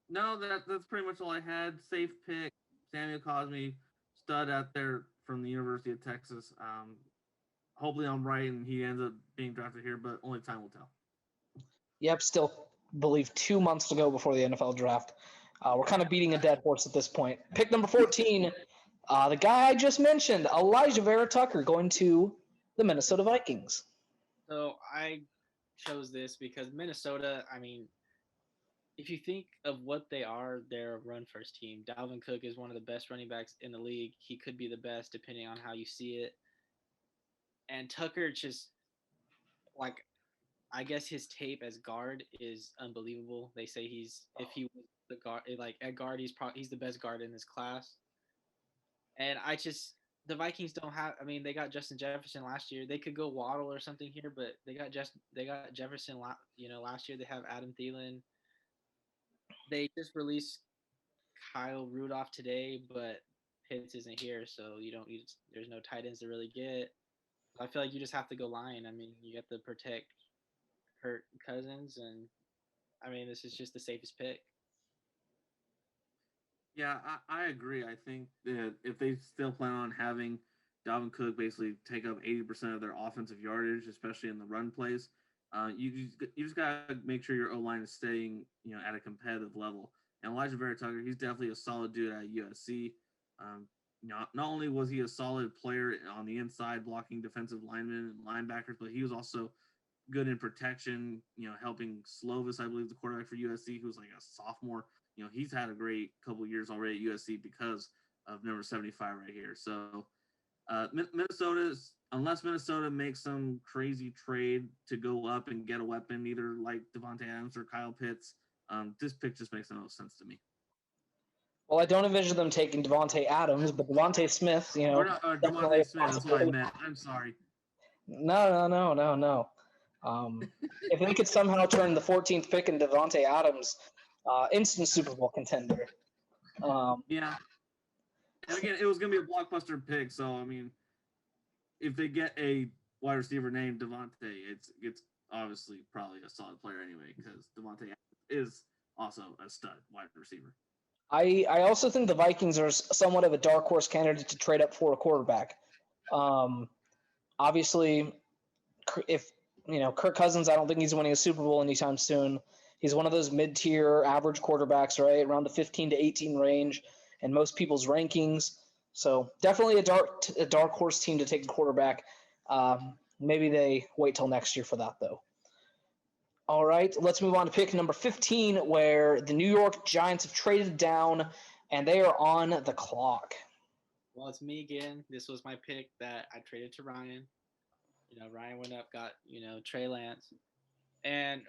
No, that's pretty much all I had. Safe pick, Samuel Cosme, stud out there from the University of Texas. Hopefully I'm right and he ends up being drafted here, but only time will tell. Yep, still believe 2 months to go before the NFL draft. We're kind of beating a dead horse at this point. Pick number 14, the guy I just mentioned, Elijah Vera Tucker, going to the Minnesota Vikings. So I chose this because Minnesota, I mean, if you think of what they are, they're a run first team. Dalvin Cook is one of the best running backs in the league. He could be the best depending on how you see it. And Tucker just like I guess his tape as guard is unbelievable. They say if he was the guard like at guard he's the best guard in this class. And the Vikings don't have. I mean, they got Justin Jefferson last year. They could go Waddle or something here, but they got Jefferson. Last year they have Adam Thielen. They just released Kyle Rudolph today, but Pitts isn't here, so there's no tight ends to really get. I feel like you just have to go line. I mean, you have to protect Kirk Cousins, and I mean, this is just the safest pick. Yeah, I agree. I think that if they still plan on having Dalvin Cook basically take up 80% of their offensive yardage, especially in the run plays, you just gotta make sure your O line is staying at a competitive level. And Elijah Vera Tucker, he's definitely a solid dude at USC. Not only was he a solid player on the inside blocking defensive linemen and linebackers, but he was also good in protection. Helping Slovis, I believe, the quarterback for USC, who was like a sophomore. He's had a great couple years already at USC because of number 75 right here. So unless Minnesota makes some crazy trade to go up and get a weapon, either like Devonta Adams or Kyle Pitts, this pick just makes the most sense to me. Well, I don't envision them taking Devonte Adams, but Devonte Smith, Devonta Smith. That's what I meant. I'm sorry. No. If they could somehow turn the 14th pick into Devonte Adams, instant Super Bowl contender. Yeah. And again, it was going to be a blockbuster pick. So, I mean, if they get a wide receiver named Devonte, it's obviously probably a solid player anyway because Devonte is also a stud wide receiver. I also think the Vikings are somewhat of a dark horse candidate to trade up for a quarterback. Obviously, if Kirk Cousins, I don't think he's winning a Super Bowl anytime soon. He's one of those mid-tier average quarterbacks, right, around the 15 to 18 range in most people's rankings. So definitely a dark horse team to take a quarterback. Maybe they wait till next year for that, though. All right, let's move on to pick number 15, where the New York Giants have traded down, and they are on the clock. Well, it's me again. This was my pick that I traded to Ryan. Ryan went up, got, Trey Lance. And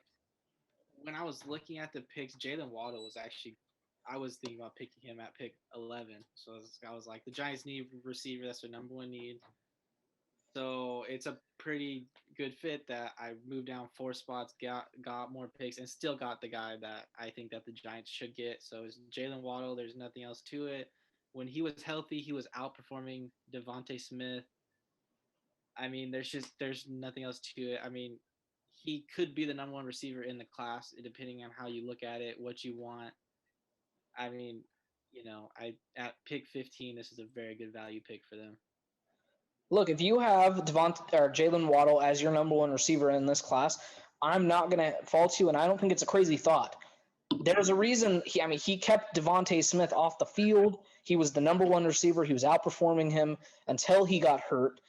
when I was looking at the picks, Jalen Waddle was actually, I was thinking about picking him at pick 11. So I was like, the Giants need receiver. That's their number one need. So it's a pretty good fit that I moved down 4 spots, got more picks, and still got the guy that I think that the Giants should get. So it's Jalen Waddle. There's nothing else to it. When he was healthy, he was outperforming Devonta Smith. I mean, there's nothing else to it. I mean, he could be the number one receiver in the class, depending on how you look at it, what you want. I mean, at pick 15, this is a very good value pick for them. Look, if you have Jalen Waddle as your number one receiver in this class, I'm not going to fault you, and I don't think it's a crazy thought. There's a reason he kept Devonta Smith off the field. He was the number one receiver. He was outperforming him until he got hurt.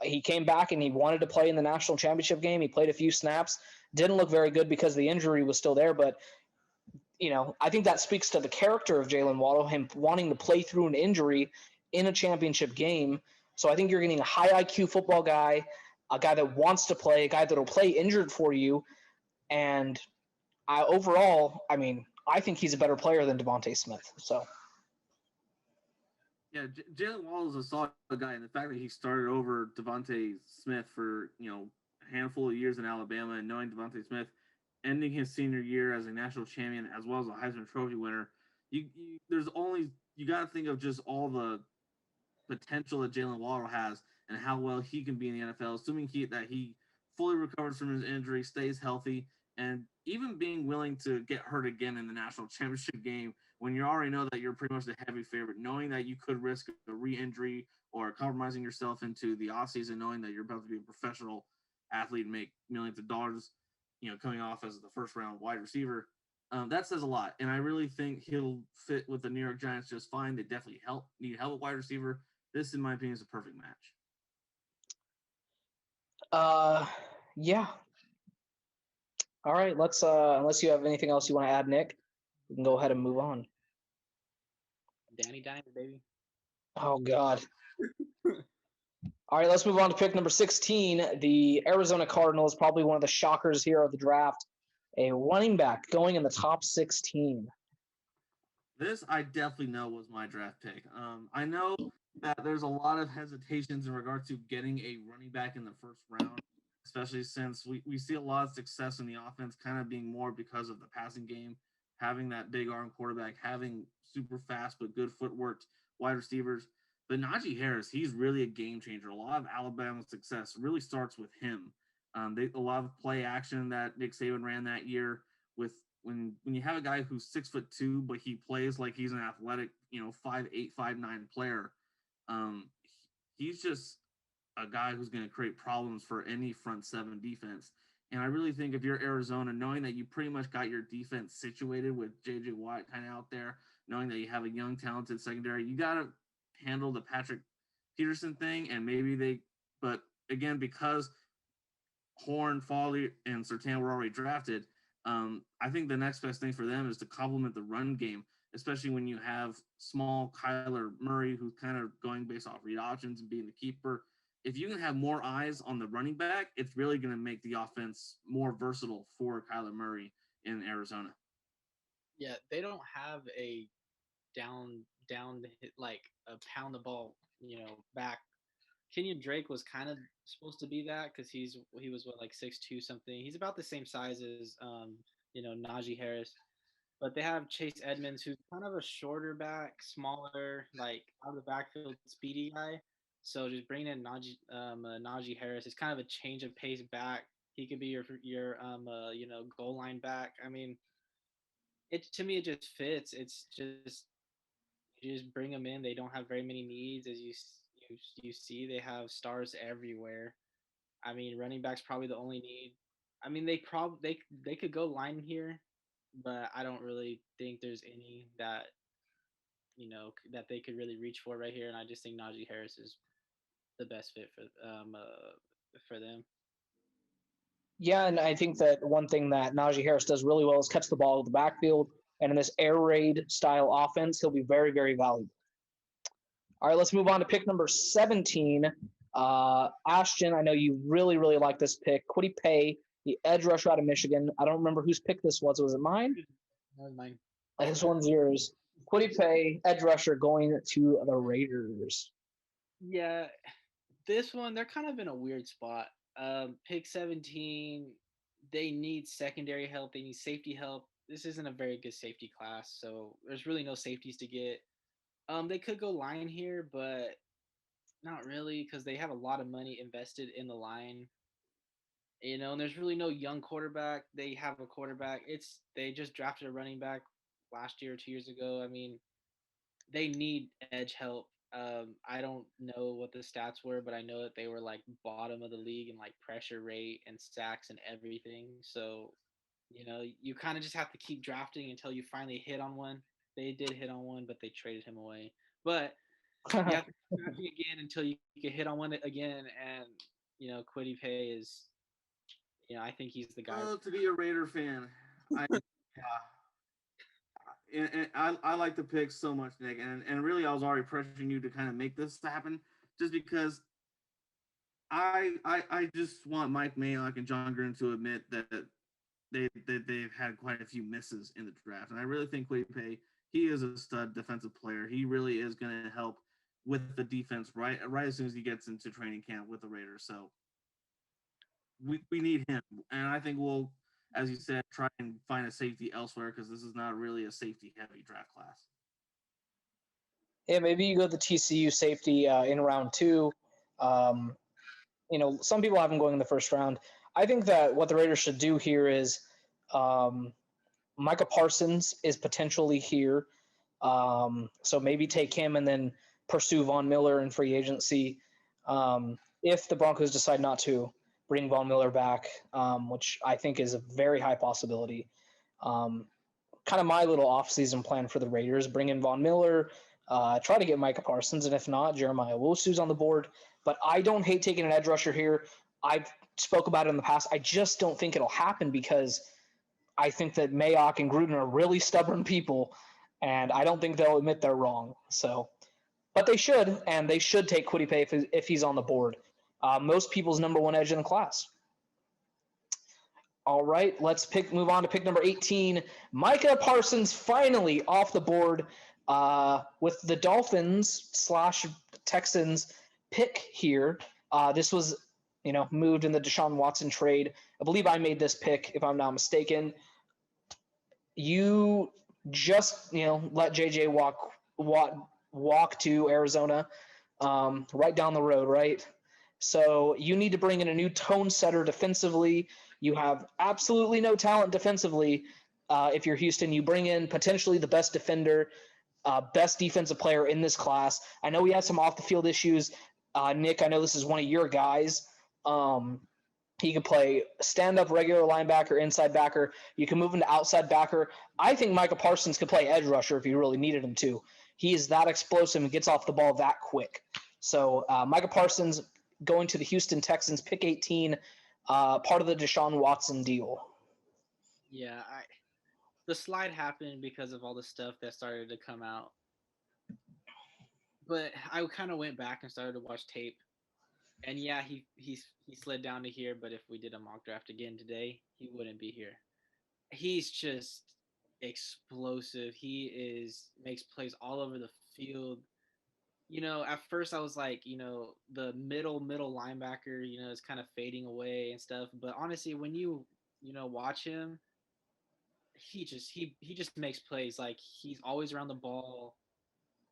He came back and he wanted to play in the national championship game. He played a few snaps. Didn't look very good because the injury was still there, but I think that speaks to the character of Jalen Waddle, him wanting to play through an injury in a championship game. So I think you're getting a high IQ football guy, a guy that wants to play, a guy that will play injured for you. And overall, I think he's a better player than Devonta Smith. So, Yeah, Jalen Waddle is a solid guy, and the fact that he started over Devonta Smith for a handful of years in Alabama, and knowing Devonta Smith ending his senior year as a national champion as well as a Heisman Trophy winner, you got to think of just all the potential that Jalen Waddle has and how well he can be in the NFL, assuming that he fully recovers from his injury, stays healthy, and even being willing to get hurt again in the national championship game when you already know that you're pretty much the heavy favorite, knowing that you could risk a re-injury or compromising yourself into the offseason, knowing that you're about to be a professional athlete and make millions of dollars, coming off as the first round wide receiver. That says a lot, and I really think he'll fit with the New York Giants just fine. They definitely need help at wide receiver. This, in my opinion, is a perfect match. Yeah. All right, let's unless you have anything else you want to add, Nick, we can go ahead and move on. Danny Dimes, baby. Oh God. All right, let's move on to pick number 16. The Arizona Cardinals, probably one of the shockers here of the draft. A running back going in the top 16. This I definitely know was my draft pick. I know that there's a lot of hesitations in regard to getting a running back in the first round, especially since we see a lot of success in the offense kind of being more because of the passing game, having that big arm quarterback, having super fast but good footwork wide receivers. But Najee Harris, he's really a game changer. A lot of Alabama's success really starts with him. A lot of play action that Nick Saban ran that year with when you have a guy who's 6'2", but he plays like he's an athletic, 5'8", 5'9" player. Um, he's just a guy who's going to create problems for any front seven defense. And I really think if you're Arizona, knowing that you pretty much got your defense situated with J.J. Watt kind of out there, knowing that you have a young, talented secondary, you got to handle the Patrick Peterson thing. And but again, because Horn, Farley, and Surtain were already drafted, I think the next best thing for them is to complement the run game, especially when you have small Kyler Murray who's kind of going based off read options and being the keeper. If you can have more eyes on the running back, it's really going to make the offense more versatile for Kyler Murray in Arizona. Yeah, they don't have a down like a pound the ball, back. Kenyon Drake was kind of supposed to be that because he was what, like 6'2" something. He's about the same size as Najee Harris, but they have Chase Edmonds, who's kind of a shorter back, smaller, like out of the backfield, speedy guy. So just bringing in Najee Harris is kind of a change of pace back. He could be your goal line back. I mean, it to me it just fits. It's just you just bring them in. They don't have very many needs, as you see. They have stars everywhere. I mean, running back's probably the only need. I mean, they could go line here, but I don't really think there's any that that they could really reach for right here. And I just think Najee Harris is the best fit for them. Yeah, and I think that one thing that Najee Harris does really well is catch the ball in the backfield. And in this air raid style offense, he'll be very, very valuable. All right, let's move on to pick number 17. Ashton, I know you really, really like this pick. Kwity Paye, the edge rusher out of Michigan. I don't remember whose pick this was. Was it mine? That was mine. This one's yours. Kwity Paye, edge rusher, going to the Raiders. Yeah, this one, they're kind of in a weird spot. Pick 17, they need secondary help. They need safety help. This isn't a very good safety class, so there's really no safeties to get. They could go line here, but not really because they have a lot of money invested in the line. And there's really no young quarterback. They have a quarterback. They just drafted a running back last year or 2 years ago. I mean, they need edge help. I don't know what the stats were, but I know that they were like bottom of the league in like pressure rate and sacks and everything. So, you kind of just have to keep drafting until you finally hit on one. They did hit on one, but they traded him away. But you have to keep drafting again until you can hit on one again. And Kwity Paye is, I think he's the guy. Oh, to be a Raider fan, I like the pick so much, Nick, and really I was already pressuring you to kind of make this happen, just because I just want Mike Mayock and John Gruden to admit that they've had quite a few misses in the draft, and I really think Kwity Paye, he is a stud defensive player. He really is going to help with the defense right as soon as he gets into training camp with the Raiders. So we need him, and I think we'll, as you said, try and find a safety elsewhere because this is not really a safety heavy draft class. Yeah, maybe you go the TCU safety in round 2. Some people have him going in the first round. I think that what the Raiders should do here is Micah Parsons is potentially here. So maybe take him and then pursue Von Miller in free agency. If the Broncos decide not to bring Von Miller back, which I think is a very high possibility. Kind of my little offseason plan for the Raiders, bring in Von Miller, try to get Micah Parsons, and if not, Jeremiah Owusu's on the board. But I don't hate taking an edge rusher here. I've spoke about it in the past. I just don't think it'll happen because I think that Mayock and Gruden are really stubborn people, and I don't think they'll admit they're wrong. So, but they should, and they should take Kwity Paye if he's on the board. Most people's number 1 edge in the class. All right, let's move on to pick number 18. Micah Parsons finally off the board with the Dolphins/Texans pick here. This was, moved in the Deshaun Watson trade. I believe I made this pick, if I'm not mistaken. You just, let JJ walk to Arizona, right down the road, right? So you need to bring in a new tone setter defensively. You have absolutely no talent defensively. If you're Houston, you bring in potentially the best defender, best defensive player in this class. I know he has some off-the-field issues. Nick, I know this is one of your guys. He can play stand-up regular linebacker, inside backer. You can move him to outside backer. I think Micah Parsons could play edge rusher if you really needed him to. He is that explosive and gets off the ball that quick. So Micah Parsons going to the Houston Texans, pick 18, part of the Deshaun Watson deal. Yeah, the slide happened because of all the stuff that started to come out. But I kind of went back and started to watch tape. And yeah, he slid down to here, but if we did a mock draft again today, he wouldn't be here. He's just explosive. He makes plays all over the field. At first I was like, the middle linebacker, is kind of fading away and stuff. But honestly, when you watch him, he just makes plays. Like, he's always around the ball.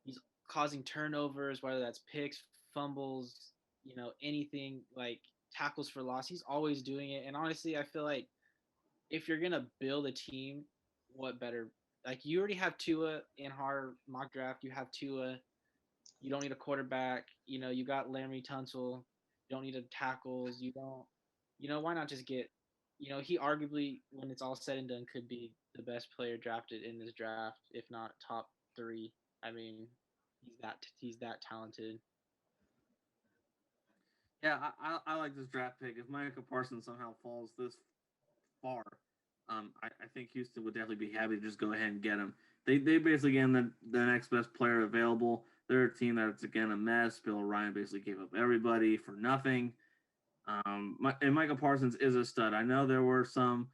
He's causing turnovers, whether that's picks, fumbles, anything like tackles for loss. He's always doing it. And honestly, I feel like if you're gonna build a team, what better? Like, you already have Tua in our mock draft. You have Tua. You don't need a quarterback. You got Laremy Tunsil. You don't need a tackles. You don't. Why not just get? He arguably, when it's all said and done, could be the best player drafted in this draft, if not top 3. I mean, he's that talented. Yeah, I like this draft pick. If Micah Parsons somehow falls this far, I think Houston would definitely be happy to just go ahead and get him. They basically get the next best player available. They're a team that's, again, a mess. Bill O'Brien basically gave up everybody for nothing. And Micah Parsons is a stud. I know there were some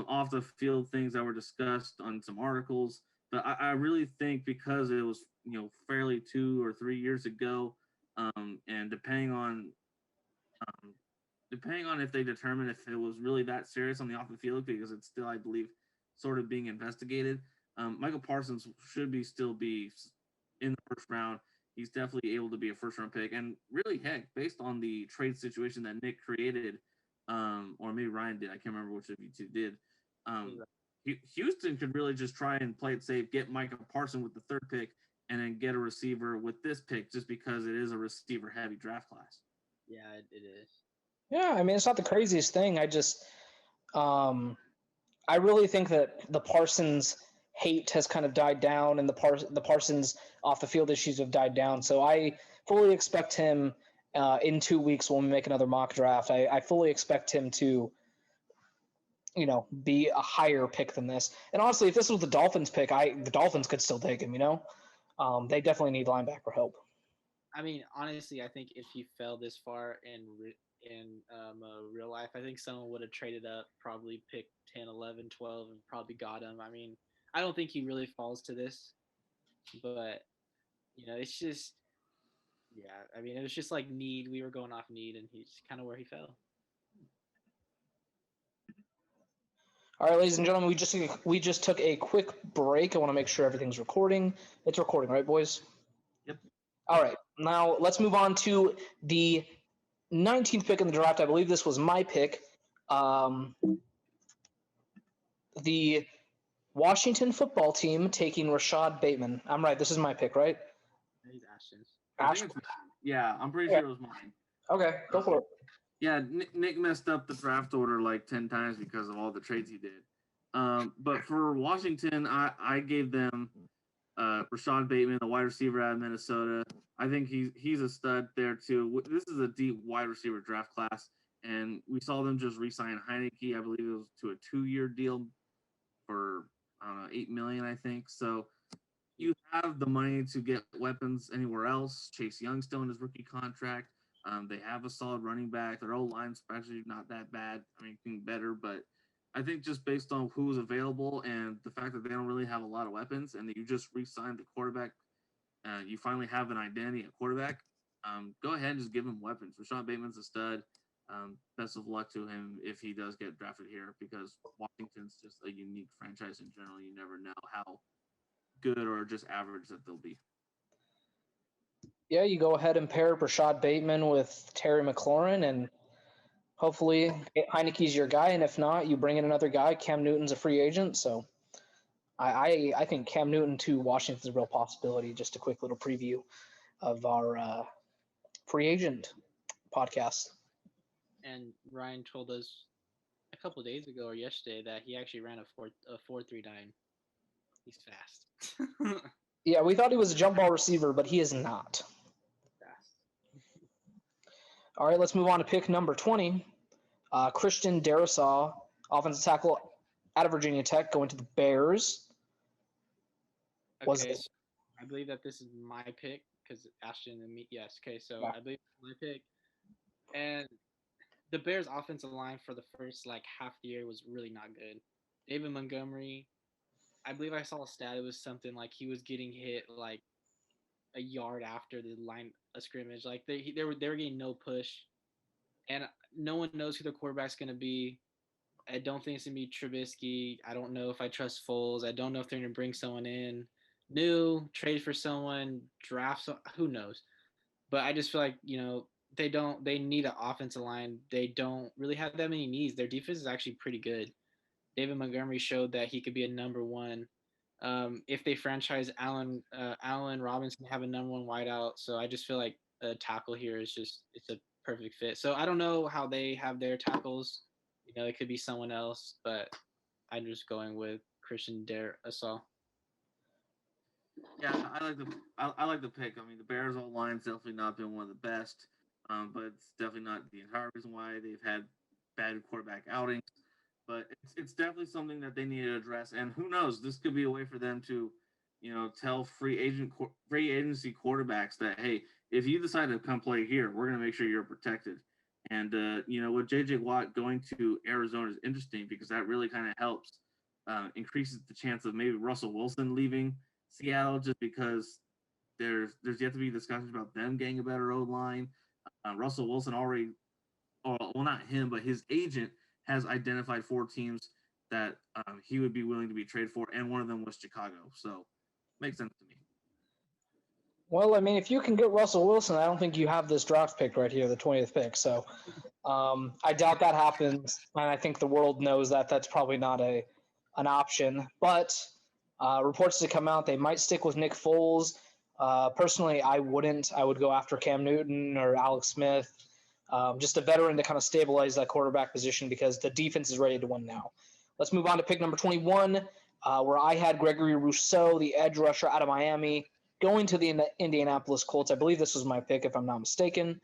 off the field things that were discussed on some articles, but I really think because it was fairly 2 or 3 years ago, and depending on if they determine if it was really that serious on the off the field, because it's still, I believe, sort of being investigated. Michael Parsons should still be in the first round. He's definitely able to be a first-round pick. And really, heck, based on the trade situation that Nick created, or maybe Ryan did, I can't remember which of you two did, Houston could really just try and play it safe, get Micah Parsons with the 3rd pick, and then get a receiver with this pick just because it is a receiver-heavy draft class. Yeah, it is. Yeah, I mean, it's not the craziest thing. I just I really think that the Parsons hate has kind of died down, and the Parsons off the field issues have died down. So I fully expect him in 2 weeks when we make another mock draft. I fully expect him to, be a higher pick than this. And honestly, if this was the Dolphins pick, the Dolphins could still take him. They definitely need linebacker help. I mean, honestly, I think if he fell this far in real life, I think someone would have traded up, probably picked 10, 11, 12, and probably got him. I mean, I don't think he really falls to this, but it's just Yeah, I mean, it was just like need. We were going off need, and he's kind of where he fell. All right, ladies and gentlemen, we just took a quick break. I want to make sure everything's recording. It's recording, right, boys? Yep. All right, now let's move on to the 19th pick in the draft. I believe this was my pick. The Washington football team taking Rashad Bateman. I'm right. This is my pick, right? He's Ashton's. Yeah, I'm pretty sure it was mine. Okay, go for it. Yeah, Nick messed up the draft order like 10 times because of all the trades he did. But for Washington, I gave them Rashad Bateman, the wide receiver out of Minnesota. I think he's a stud there too. This is a deep wide receiver draft class, and we saw them just re-sign Heineke. I believe it was to a 2-year deal for I don't know $8 million, I think. So you have the money to get weapons anywhere else. Chase Young still in his rookie contract. They have a solid running back. Their O-line's actually not that bad. I mean, getting better, but I think just based on who's available and the fact that they don't really have a lot of weapons, and that you just re-signed the quarterback, you finally have an identity at quarterback. Go ahead and just give him weapons. Rashad Bateman's a stud. Best of luck to him if he does get drafted here, because Washington's just a unique franchise in general. You never know how good or just average that they'll be. Yeah, you go ahead and pair Rashad Bateman with Terry McLaurin, and hopefully Heineke's your guy. And if not, you bring in another guy. Cam Newton's a free agent, so I think Cam Newton to Washington's a real possibility. Just a quick little preview of our free agent podcast. And Ryan told us a couple of days ago or yesterday that he actually ran a 4.39. He's fast. Yeah, we thought he was a jump ball receiver, but he is not. Fast. All right, let's move on to pick number 20. Christian Darrisaw, offensive tackle out of Virginia Tech, going to the Bears. Okay, so I believe that this is my pick because Ashton and me. Yes. Okay, so yeah. I believe it's my pick, and the Bears' offensive line for the first half the year was really not good. David Montgomery, I believe I saw a stat. It was something like he was getting hit like a yard after the line of scrimmage. Like they were getting no push, and no one knows who their quarterback's going to be. I don't think it's going to be Trubisky. I don't know if I trust Foles. I don't know if they're going to bring someone in new, trade for someone, draft. Who knows? But I just feel like they need an offensive line. They don't really have that many needs. Their defense is actually pretty good. David Montgomery showed that he could be a number one. If they franchise Allen Robinson, have a number one wideout. So I just feel like a tackle here is it's a perfect fit. So I don't know how they have their tackles. It could be someone else, but I'm just going with Christian Darrisaw. Yeah, I like the pick. I mean, the Bears' O-line's definitely not been one of the best, but it's definitely not the entire reason why they've had bad quarterback outings. But it's definitely something that they need to address. And who knows, this could be a way for them to, tell free agency quarterbacks that, hey, if you decide to come play here, we're going to make sure you're protected. And with J.J. Watt going to Arizona is interesting because that really kind of helps increases the chance of maybe Russell Wilson leaving Seattle, just because there's yet to be discussions about them getting a better O-line. Russell Wilson already, well, not him, but his agent has identified 4 teams that he would be willing to be traded for, and one of them was Chicago. So, makes sense to me. Well, I mean, if you can get Russell Wilson, I don't think you have this draft pick right here, the 20th pick. So, I doubt that happens, and I think the world knows that that's probably not an option. But reports to come out, they might stick with Nick Foles. Personally, I wouldn't. I would go after Cam Newton or Alex Smith, just a veteran to kind of stabilize that quarterback position because the defense is ready to win now. Let's move on to pick number 21, where I had Gregory Rousseau, the edge rusher out of Miami, going to the Indianapolis Colts. I believe this was my pick, if I'm not mistaken.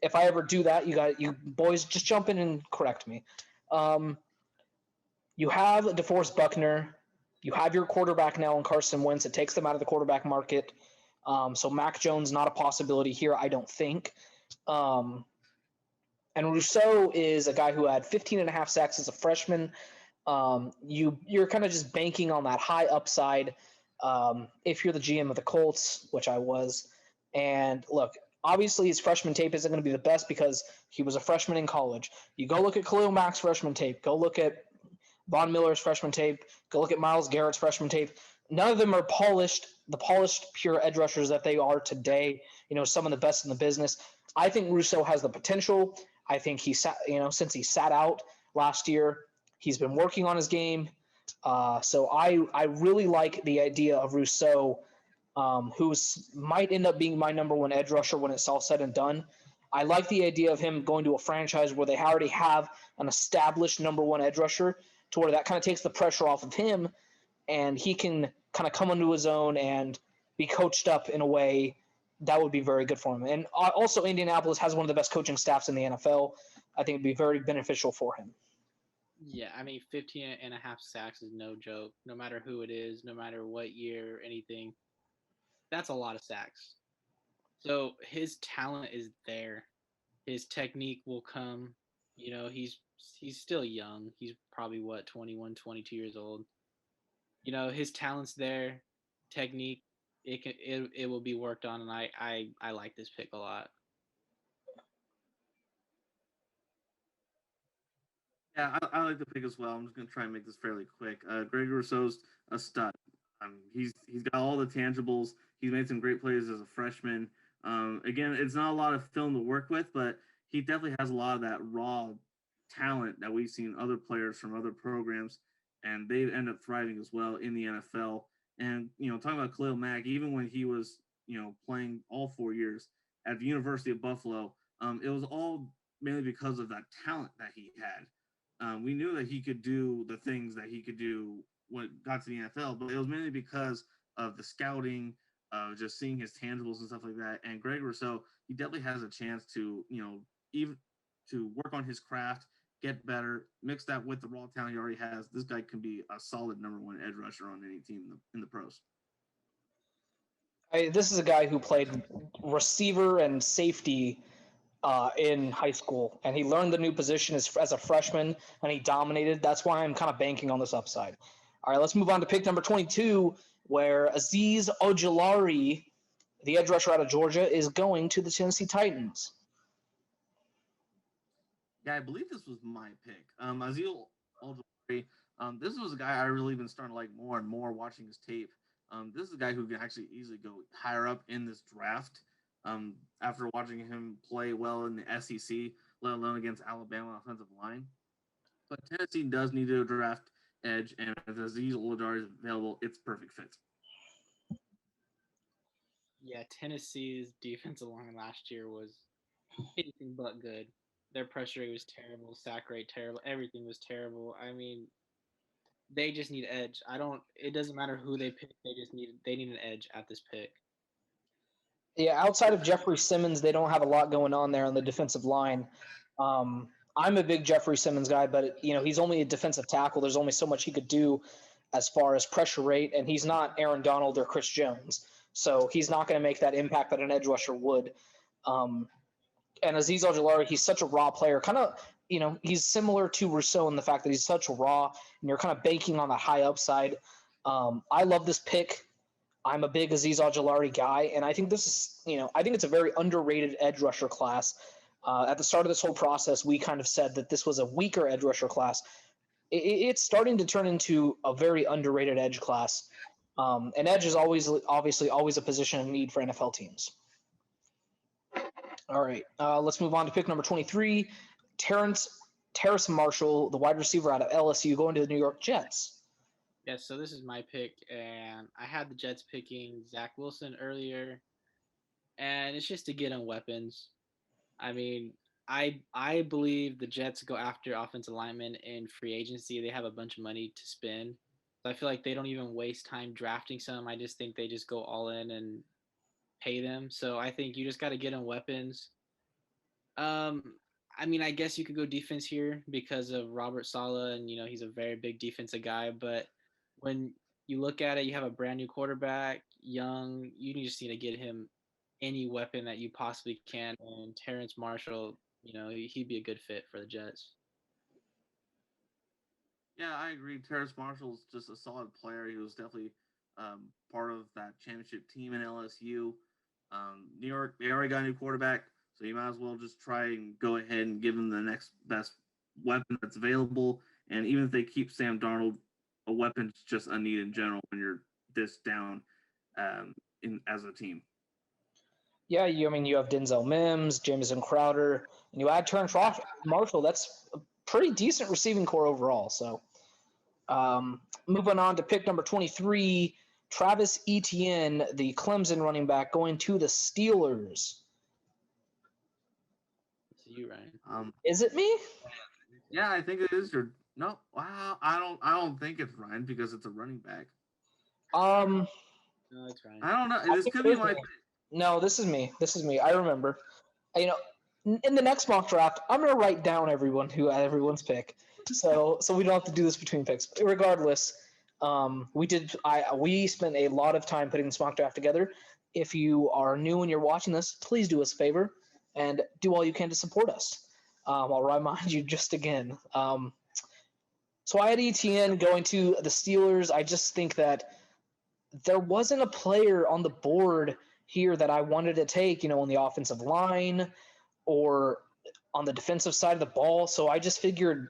If I ever do that, you boys just jump in and correct me. You have DeForest Buckner. You have your quarterback now in Carson Wentz. It takes them out of the quarterback market. So Mac Jones, not a possibility here, I don't think. And Rousseau is a guy who had 15 and a half sacks as a freshman. You're kind of just banking on that high upside. If you're the GM of the Colts, which I was, And look, obviously his freshman tape isn't going to be the best because he was a freshman in college. You go look at Khalil Mack's freshman tape. Go look at Von Miller's freshman tape. Go look at Myles Garrett's freshman tape. None of them are the polished pure edge rushers that they are today. Some of the best in the business. I think Rousseau has the potential. I think since he sat out last year, he's been working on his game. So I really like the idea of Rousseau, who might end up being my number one edge rusher when it's all said and done. I like the idea of him going to a franchise where they already have an established number one edge rusher, to where that kind of takes the pressure off of him, and he can kind of come into his own and be coached up in a way that would be very good for him. And also, Indianapolis has one of the best coaching staffs in the NFL. I think it'd be very beneficial for him. Yeah, I mean, 15 and a half sacks is no joke. No matter who it is, no matter what year or anything, that's a lot of sacks. So his talent is there. His technique will come. He's still young. He's probably 21, 22 years old. His talent's there. Technique, it will be worked on, and I like this pick a lot. Yeah, I like the pick as well. I'm just gonna try and make this fairly quick. Greg Rousseau's a stud. He's got all the tangibles. He's made some great plays as a freshman. Again, it's not a lot of film to work with, but he definitely has a lot of that raw talent that we've seen other players from other programs, and they end up thriving as well in the NFL. And talking about Khalil Mack, even when he was playing all 4 years at the University of Buffalo, it was all mainly because of that talent that he had. We knew that he could do the things that he could do when it got to the NFL, but it was mainly because of the scouting, just seeing his tangibles and stuff like that. And Greg Rousseau, he definitely has a chance to, even to work on his craft, get better, mix that with the raw talent he already has. This guy can be a solid number one edge rusher on any team in the pros. This is a guy who played receiver and safety in high school, and he learned the new position as a freshman, and he dominated. That's why I'm kind of banking on this upside. All right, let's move on to pick number 22, where Aziz Ogilari, the edge rusher out of Georgia, is going to the Tennessee Titans. Yeah, I believe this was my pick. Aziz Ogilari, this was a guy I really been starting to like more and more watching his tape. This is a guy who can actually easily go higher up in this draft. After watching him play well in the SEC, let alone against Alabama offensive line. But Tennessee does need to draft edge, and if Aziz Ogilari is available, it's perfect fit. Yeah, Tennessee's defensive line last year was anything but good. Their pressure rate was terrible, sack rate terrible, everything was terrible. I mean, they just need edge. It doesn't matter who they pick, they need an edge at this pick. Yeah, outside of Jeffrey Simmons, they don't have a lot going on there on the defensive line. I'm a big Jeffrey Simmons guy, but he's only a defensive tackle. There's only so much he could do as far as pressure rate, and he's not Aaron Donald or Chris Jones, so he's not going to make that impact that an edge rusher would. And Aziz Ogilari, he's such a raw player. Kind of, he's similar to Rousseau in the fact that he's such raw, and you're kind of banking on the high upside. I love this pick. I'm a big Aziz Ogilari guy, and I think this is, I think it's a very underrated edge rusher class. At the start of this whole process, we kind of said that this was a weaker edge rusher class. It's starting to turn into a very underrated edge class. And edge is obviously always a position of need for NFL teams. All right, let's move on to pick number 23, Terrace Marshall, the wide receiver out of LSU, going to the New York Jets. Yeah, so this is my pick, and I had the Jets picking Zach Wilson earlier, and it's just to get on weapons. I mean, I believe the Jets go after offensive linemen in free agency. They have a bunch of money to spend. So I feel like they don't even waste time drafting some. I just think they just go all in and pay them. So I think you just got to get on weapons. I mean, I guess you could go defense here because of Robert Saleh, and he's a very big defensive guy. But when you look at it, you have a brand new quarterback, young. You just need to get him any weapon that you possibly can. And Terrace Marshall, he'd be a good fit for the Jets. Yeah, I agree. Terrace Marshall's just a solid player. He was definitely part of that championship team in LSU. New York, they already got a new quarterback, so you might as well just try and go ahead and give them the next best weapon that's available. And even if they keep Sam Darnold, a weapon's just a need in general when you're this down as a team. Yeah, you have Denzel Mims, Jamison Crowder, and you add Terrence Marshall. That's a pretty decent receiving core overall. So, moving on to pick number 23, Travis Etienne, the Clemson running back, going to the Steelers. It's you, Ryan. Is it me? Yeah, I think it is. No, wow. I don't think it's Ryan because it's a running back. No, it's Ryan. I don't know. This could be my. No, this is me. I remember. In the next mock draft, I'm gonna write down everyone's pick, so we don't have to do this between picks. But regardless, we spent a lot of time putting this mock draft together. If you are new and you're watching this, please do us a favor and do all you can to support us. I'll remind you just again. So I had Etienne going to the Steelers. I just think that there wasn't a player on the board here that I wanted to take, on the offensive line or on the defensive side of the ball. So I just figured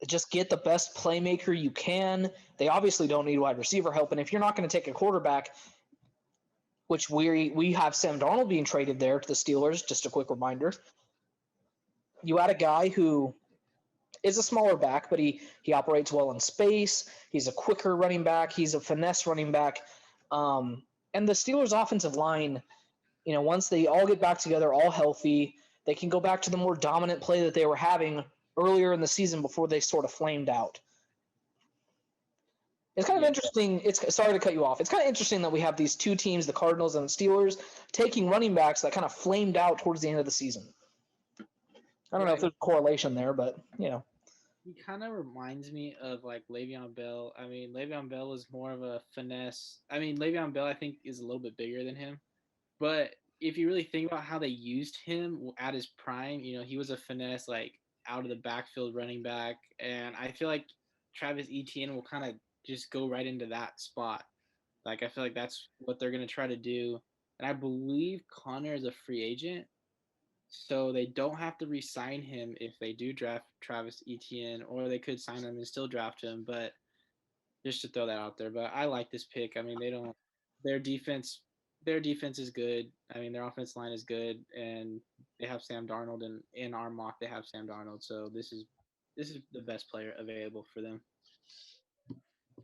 just get the best playmaker you can. They obviously don't need wide receiver help. And if you're not going to take a quarterback, which we have Sam Darnold being traded there to the Steelers, just a quick reminder, you add a guy who is a smaller back, but he operates well in space. He's a quicker running back. He's a finesse running back. And the Steelers' offensive line, once they all get back together, all healthy, they can go back to the more dominant play that they were having earlier in the season before they sort of flamed out. It's kind of interesting. Sorry to cut you off. It's kind of interesting that we have these two teams, the Cardinals and the Steelers, taking running backs that kind of flamed out towards the end of the season. I don't know if there's a correlation there, but, He kind of reminds me of like Le'Veon Bell. I mean, Le'Veon Bell is more of a finesse. I mean, Le'Veon Bell, I think, is a little bit bigger than him. But if you really think about how they used him at his prime, he was a finesse, like out of the backfield running back. And I feel like Travis Etienne will kind of just go right into that spot. Like, I feel like that's what they're going to try to do. And I believe Connor is a free agent. So they don't have to re-sign him if they do draft Travis Etienne, or they could sign him and still draft him. But just to throw that out there. But I like this pick. I mean, their defense is good. I mean, their offense line is good, and they have Sam Darnold. And in our mock, they have Sam Darnold. So this is the best player available for them.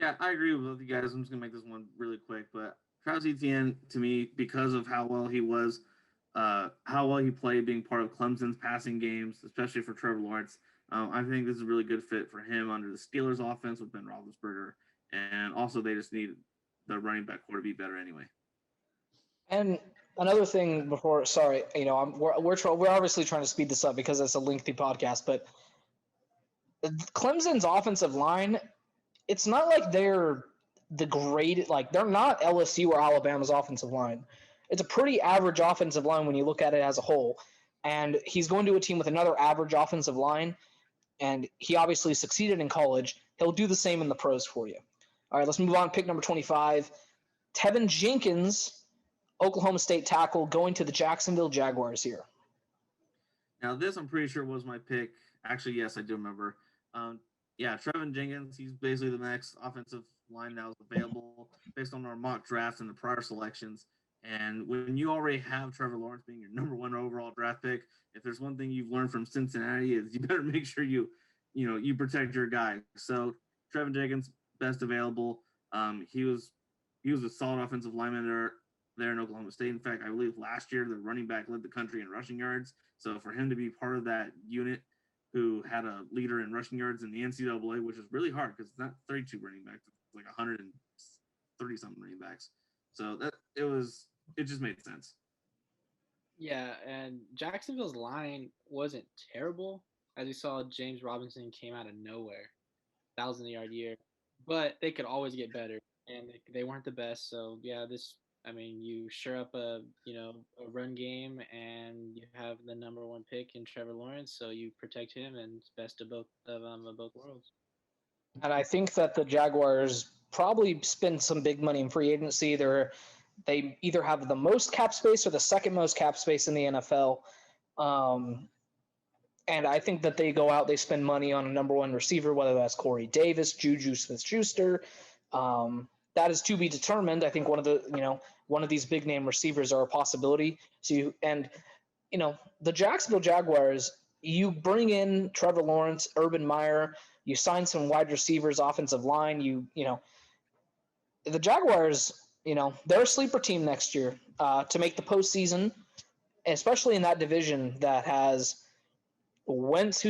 Yeah, I agree with both you guys. I'm just gonna make this one really quick, but Travis Etienne, to me, because of how well he was. How well he played being part of Clemson's passing games, especially for Trevor Lawrence. I think this is a really good fit for him under the Steelers' offense with Ben Roethlisberger, and also they just need the running back core to be better anyway. And another thing before, sorry, we're obviously trying to speed this up because it's a lengthy podcast, but Clemson's offensive line, it's not like they're the great, like they're not LSU or Alabama's offensive line. It's a pretty average offensive line when you look at it as a whole. And he's going to a team with another average offensive line, and he obviously succeeded in college. He'll do the same in the pros for you. All right, let's move on. Pick number 25, Trevin Jenkins, Oklahoma State tackle, going to the Jacksonville Jaguars here. Now, this I'm pretty sure was my pick. Actually, yes, I do remember. Trevin Jenkins, he's basically the next offensive line that was available based on our mock drafts and the prior selections. And when you already have Trevor Lawrence being your number one overall draft pick, if there's one thing you've learned from Cincinnati is you better make sure you protect your guy. So Trevin Jenkins, best available. He was a solid offensive lineman there in Oklahoma State. In fact, I believe last year the running back led the country in rushing yards. So for him to be part of that unit who had a leader in rushing yards in the NCAA, which is really hard because it's not 32 running backs, it's like 130 something running backs. So it just made sense. Yeah, and Jacksonville's line wasn't terrible. As we saw, James Robinson came out of nowhere, 1,000-yard year. But they could always get better, and they weren't the best. So, yeah, you shore up a run game, and you have the number one pick in Trevor Lawrence, so you protect him, and it's best of both worlds. And I think that the Jaguars probably spend some big money in free agency. They're They either have the most cap space or the second most cap space in the NFL. And I think that they go out, they spend money on a number one receiver, whether that's Corey Davis, Juju Smith-Schuster. That is to be determined. I think one of these big name receivers are a possibility. The Jacksonville Jaguars, you bring in Trevor Lawrence, Urban Meyer, you sign some wide receivers, offensive line. The Jaguars, they're a sleeper team next year to make the postseason, especially in that division that has Wentz,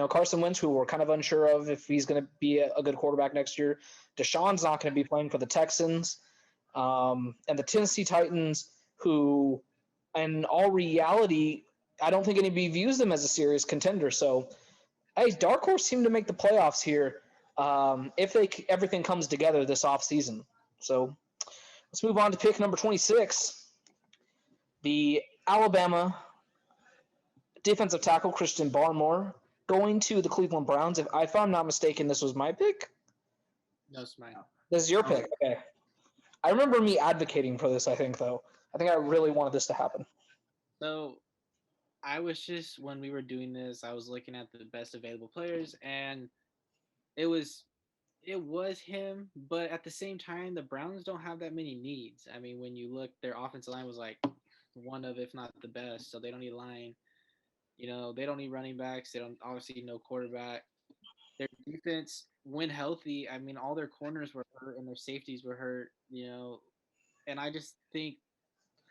Carson Wentz, who we're kind of unsure of if he's going to be a good quarterback next year. Deshaun's not going to be playing for the Texans. And the Tennessee Titans, who, in all reality, I don't think anybody views them as a serious contender. So, hey, dark horse seem to make the playoffs here if everything comes together this offseason. So, let's move on to pick number 26. The Alabama defensive tackle Christian Barmore going to the Cleveland Browns. If I'm not mistaken, this was my pick. No, it's mine. This is your pick. Okay. I remember me advocating for this, I think, though. I think I really wanted this to happen. So I was just, when we were doing this, I was looking at the best available players, and it was him, but at the same time, the Browns don't have that many needs. I mean, when you look, their offensive line was like one of, if not the best, so they don't need line. They don't need running backs. They don't obviously need no quarterback. Their defense, when healthy, I mean, all their corners were hurt and their safeties were hurt, and I just think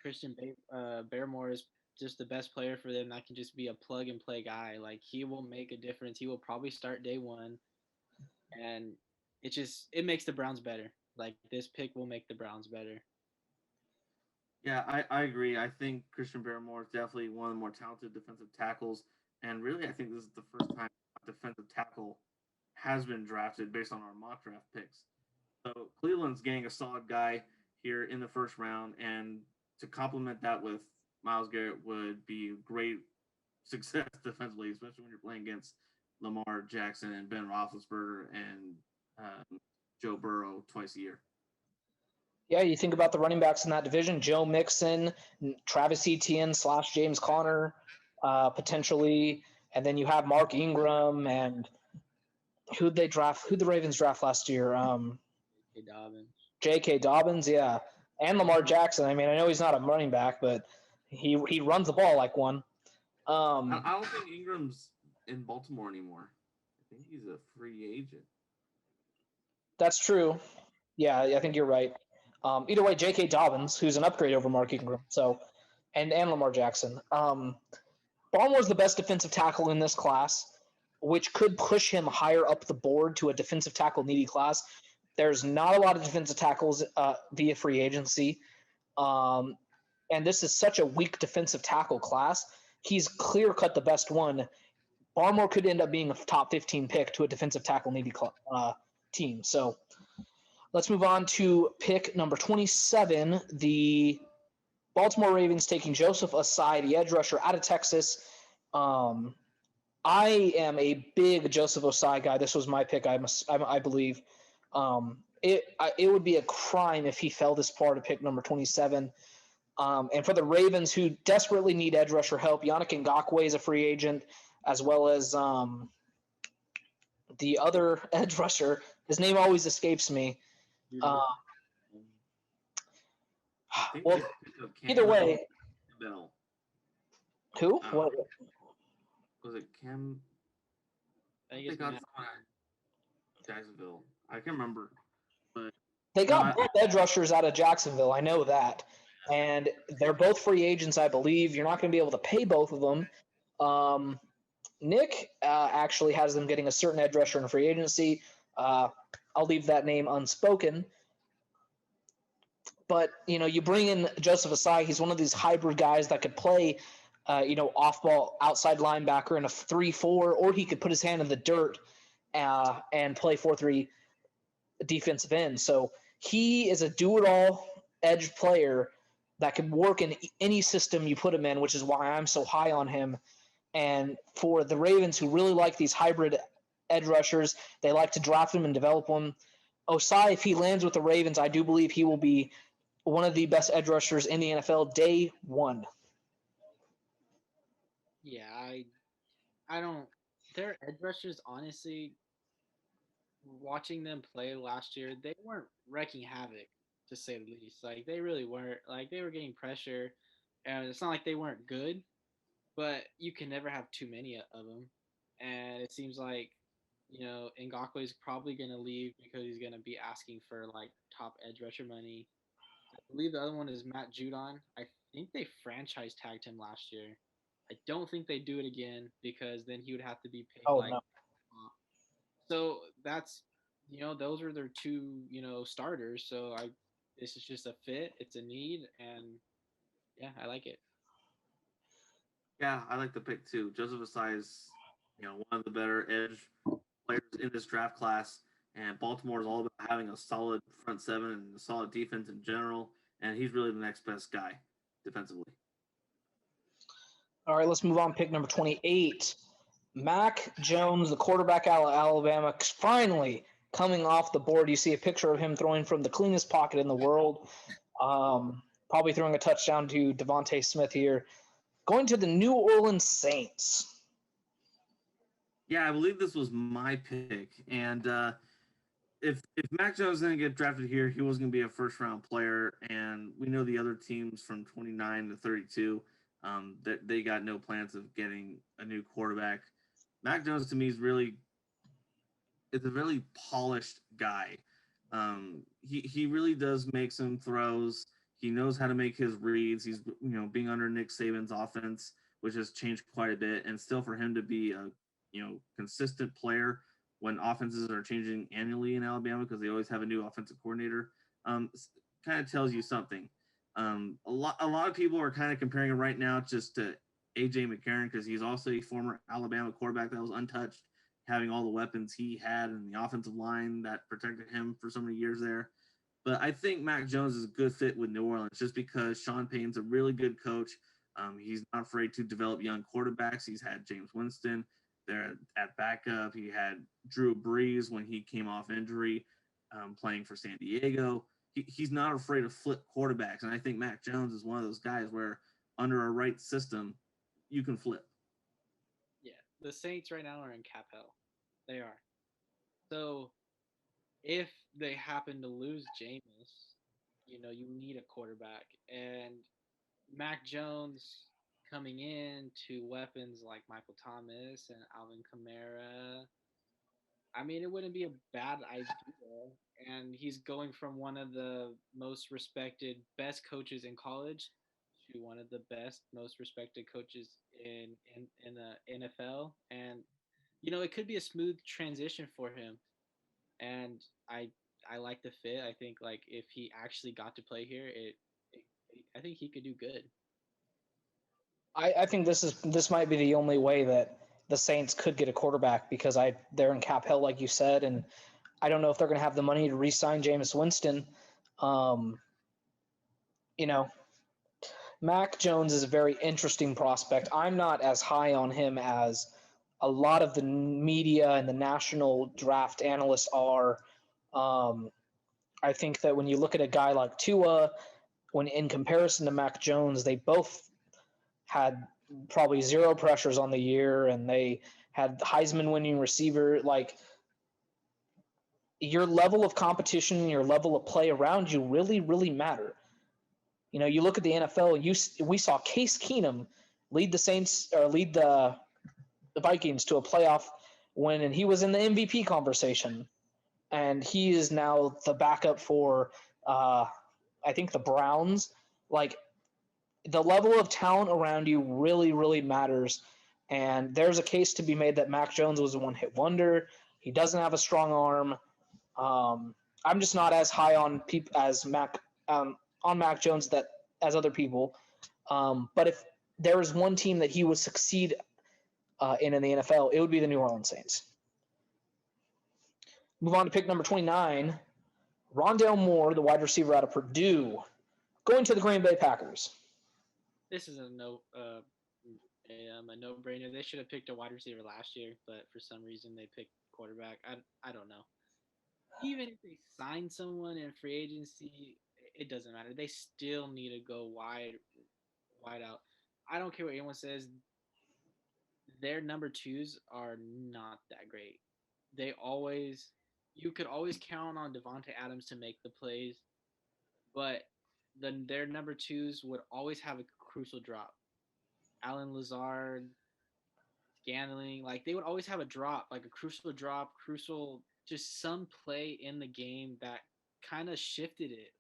Christian Barmore is just the best player for them that can just be a plug-and-play guy. Like, he will make a difference. He will probably start day one, and it makes the Browns better. Like, this pick will make the Browns better. Yeah, I agree. I think Christian Barmore is definitely one of the more talented defensive tackles. And really, I think this is the first time a defensive tackle has been drafted based on our mock draft picks. So Cleveland's getting a solid guy here in the first round. And to complement that with Myles Garrett would be great success defensively, especially when you're playing against Lamar Jackson and Ben Roethlisberger and Joe Burrow twice a year. Yeah, you think about the running backs in that division: Joe Mixon, Travis Etienne / James Conner, potentially, and then you have Mark Ingram and who'd the Ravens draft last year? J.K. Dobbins, yeah, and Lamar Jackson. I mean, I know he's not a running back, but he runs the ball like one. I don't think Ingram's in Baltimore anymore. I think he's a free agent. That's true. Yeah, I think you're right. Either way, J.K. Dobbins, who's an upgrade over Mark Ingram, and Lamar Jackson. Barmore's the best defensive tackle in this class, which could push him higher up the board to a defensive tackle needy class. There's not a lot of defensive tackles via free agency, and this is such a weak defensive tackle class. He's clear-cut the best one. Barmore could end up being a top 15 pick to a defensive tackle needy team. So let's move on to pick number 27, the Baltimore Ravens taking Joseph Ossai, the edge rusher out of Texas. I am a big Joseph Ossai guy. This was my pick, I believe. It would be a crime if he fell this far to pick number 27. And for the Ravens, who desperately need edge rusher help, Yannick Ngakoue is a free agent, as well as the other edge rusher. His name always escapes me. Well, either way. Bell. Who? What? Was it Cam? I think got Jacksonville. I can't remember. But they got both edge rushers out of Jacksonville. I know that. And they're both free agents, I believe. You're not going to be able to pay both of them. Nick actually has them getting a certain edge rusher in free agency. I'll leave that name unspoken. But, you bring in Joseph Ossai. He's one of these hybrid guys that could play, off-ball outside linebacker in a 3-4, or he could put his hand in the dirt and play 4-3 defensive end. So he is a do-it-all edge player that can work in any system you put him in, which is why I'm so high on him. And for the Ravens, who really like these hybrid edge rushers, they like to draft them and develop them. Ossai, if he lands with the Ravens, I do believe he will be one of the best edge rushers in the NFL day one. Yeah, I don't. Their edge rushers, honestly, watching them play last year, they weren't wrecking havoc to say the least. Like they really weren't. Like they were getting pressure, and it's not like they weren't good, but you can never have too many of them. And it seems like Ngakwe is probably going to leave because he's going to be asking for like top edge rusher money. I believe the other one is Matt Judon. I think they franchise tagged him last year. I don't think they do it again because then he would have to be paid Oh like. no. So that's those are their two starters. So this is just a fit. It's a need, and yeah, I like it. Yeah, I like the pick too. Joseph Asai is, one of the better edge players in this draft class, and Baltimore is all about having a solid front seven and a solid defense in general, and he's really the next best guy defensively. All right, let's move on. Pick number 28. Mac Jones, the quarterback out of Alabama, finally coming off the board. You see a picture of him throwing from the cleanest pocket in the world. Probably throwing a touchdown to Devonta Smith here. Going to the New Orleans Saints. Yeah, I believe this was my pick. And if Mac Jones didn't get drafted here, he was going to be a first-round player. And we know the other teams from 29 to 32, that they got no plans of getting a new quarterback. Mac Jones, to me, is a really polished guy. He really does make some throws. He knows how to make his reads. He's being under Nick Saban's offense, which has changed quite a bit, and still for him to be a consistent player when offenses are changing annually in Alabama because they always have a new offensive coordinator, kind of tells you something. A lot of people are kind of comparing him right now just to AJ McCarron because he's also a former Alabama quarterback that was untouched, having all the weapons he had and the offensive line that protected him for so many years there. But I think Mac Jones is a good fit with New Orleans just because Sean Payton's a really good coach. He's not afraid to develop young quarterbacks. He's had James Winston there at backup. He had Drew Brees when he came off injury, playing for San Diego. He's not afraid to flip quarterbacks. And I think Mac Jones is one of those guys where under a right system, you can flip. Yeah, the Saints right now are in cap hell. They are. So if they happen to lose Jameis, you need a quarterback. And Mac Jones coming in to weapons like Michael Thomas and Alvin Kamara, I mean, it wouldn't be a bad idea. And he's going from one of the most respected, best coaches in college to one of the best, most respected coaches in the NFL. And it could be a smooth transition for him. And I like the fit. I think like if he actually got to play here, I think he could do good. I think this might be the only way that the Saints could get a quarterback because they're in cap hell, like you said, and I don't know if they're going to have the money to re-sign Jameis Winston. You know, Mac Jones is a very interesting prospect. I'm not as high on him as a lot of the media and the national draft analysts are. I think that when you look at a guy like Tua, when in comparison to Mac Jones, they both had probably zero pressures on the year, and they had Heisman winning receiver. Like, your level of competition, your level of play around you really, really matter. You look at the NFL. We saw Case Keenum lead the Saints or lead the Vikings to a playoff win, and he was in the MVP conversation. And he is now the backup for, I think, the Browns. Like, the level of talent around you really, really matters. And there's a case to be made that Mac Jones was a one-hit wonder. He doesn't have a strong arm. I'm just not as high on Mac Jones as other people. But if there is one team that he would succeed in the NFL, it would be the New Orleans Saints. Move on to pick number 29. Rondelle Moore, the wide receiver out of Purdue, going to the Green Bay Packers. This is a no-brainer. They should have picked a wide receiver last year, but for some reason they picked quarterback. I don't know. Even if they sign someone in free agency, it doesn't matter. They still need to go wide out. I don't care what anyone says. Their number twos are not that great. You could always count on Devonta Adams to make the plays, but then their number twos would always have a crucial drop. Alan Lazard, Scantling, like they would always have a drop, like a crucial drop, just some play in the game that kind of shifted it.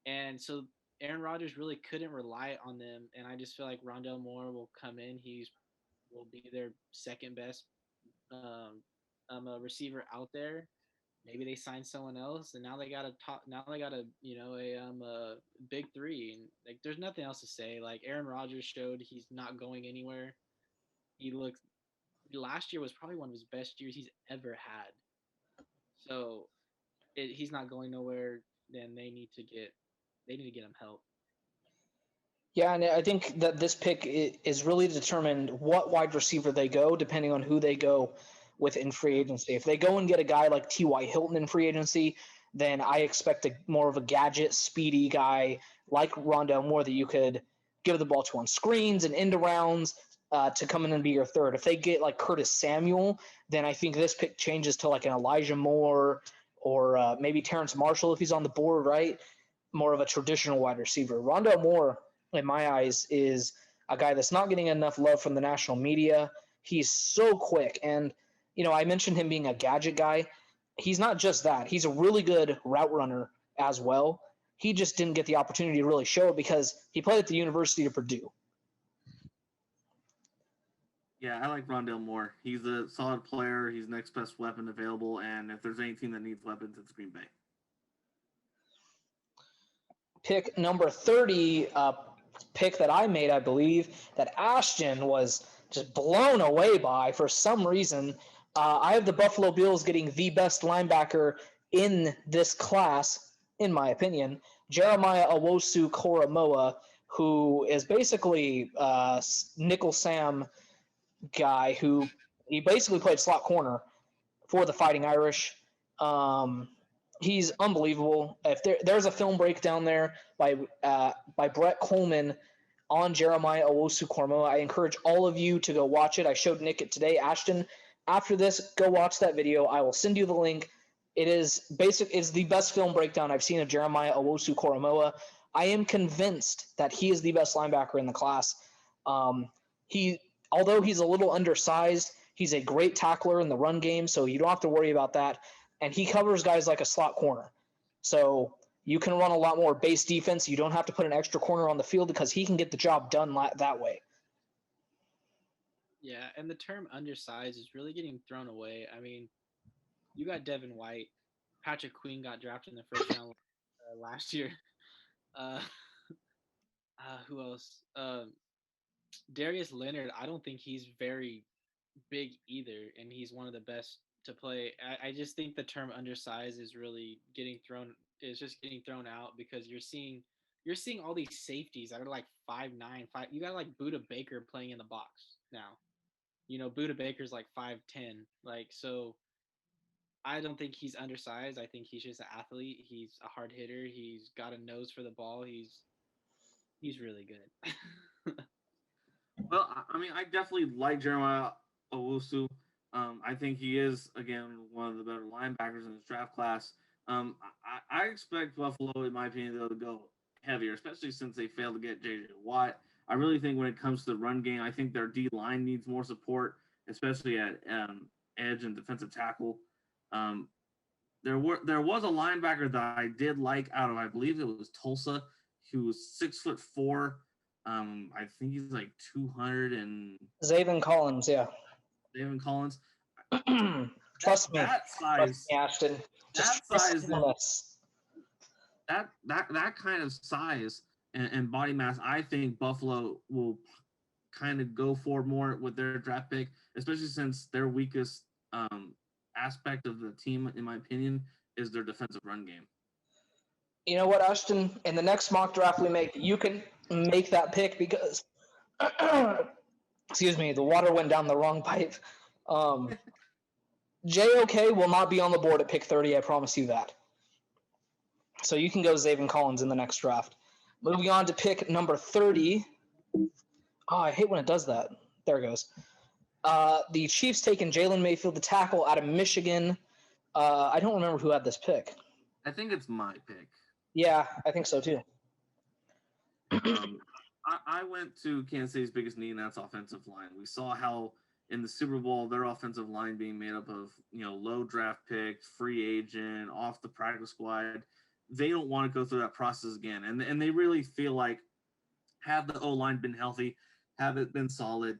And so Aaron Rodgers really couldn't rely on them. And I just feel like Rondelle Moore will come in. Will be their second best receiver out there. Maybe they signed someone else, and now they got a big three, and like there's nothing else to say. Like Aaron Rodgers showed he's not going anywhere. Last year was probably one of his best years he's ever had. So he's not going nowhere. Then they need to get him help. Yeah, and I think that this pick is really determined what wide receiver they go, depending on who they go with in free agency. If they go and get a guy like T.Y. Hilton in free agency, then I expect more of a gadget, speedy guy like Rondelle Moore that you could give the ball to on screens and end rounds to come in and be your third. If they get like Curtis Samuel, then I think this pick changes to like an Elijah Moore or maybe Terrence Marshall if he's on the board, right? More of a traditional wide receiver. Rondelle Moore, in my eyes, is a guy that's not getting enough love from the national media. He's so quick. And, I mentioned him being a gadget guy. He's not just that. He's a really good route runner as well. He just didn't get the opportunity to really show it because he played at the University of Purdue. Yeah, I like Rondelle Moore. He's a solid player. He's next best weapon available. And if there's any team that needs weapons, it's Green Bay. Pick number 30, pick that I made, I believe, that Ashton was just blown away by for some reason. I have the Buffalo Bills getting the best linebacker in this class, in my opinion, Jeremiah Owusu-Koramoah, who is basically nickel Sam guy who he basically played slot corner for the Fighting Irish. He's unbelievable. If there's a film breakdown there by Brett Coleman on Jeremiah Owusu-Koramoah, I encourage all of you to go watch it. I showed Nick it today. Ashton, after this, go watch that video. I will send you the link. It's the best film breakdown I've seen of Jeremiah Owusu-Koramoah. I am convinced that he is the best linebacker in the class. Although he's a little undersized, he's a great tackler in the run game, so you don't have to worry about that. And he covers guys like a slot corner. So you can run a lot more base defense. You don't have to put an extra corner on the field because he can get the job done that way. Yeah, and the term undersized is really getting thrown away. I mean, you got Devin White. Patrick Queen got drafted in the first round last year. Who else? Darius Leonard, I don't think he's very big either, and he's one of the best to play. I just think the term undersized is really getting thrown out because you're seeing all these safeties that are like 5'9", 5. You got like Budda Baker playing in the box now. Budda Baker's like 5'10". Like, so I don't think he's undersized. I think he's just an athlete. He's a hard hitter. He's got a nose for the ball. He's really good. Well, I mean, I definitely like Jeremiah Owusu. I think he is, again, one of the better linebackers in this draft class. I expect Buffalo, in my opinion, though, to go heavier, especially since they failed to get J.J. Watt. I really think when it comes to the run game, I think their D-line needs more support, especially at edge and defensive tackle. There was a linebacker that I did like out of, I believe it was Tulsa, who was 6'4". I think he's like 200 and Zaven Collins, yeah. Zaven Collins. Trust me, Ashton. That kind of size and body mass, I think Buffalo will kind of go for more with their draft pick, especially since their weakest aspect of the team, in my opinion, is their defensive run game. You know what, Ashton? In the next mock draft we make, you can make that pick because, excuse me, the water went down the wrong pipe. JOK will not be on the board at pick 30. I promise you that. So you can go Zaven Collins in the next draft. Moving on to pick number 30. Oh, I hate when it does that. There it goes. The Chiefs taking Jalen Mayfield, the tackle out of Michigan. I don't remember who had this pick. I think it's my pick. Yeah, I think so too. I went to Kansas City's biggest need, and that's offensive line. We saw how in the Super Bowl, their offensive line being made up of, low draft picks, free agent, off the practice squad. They don't want to go through that process again. And they really feel like, had the O-line been healthy, have it been solid,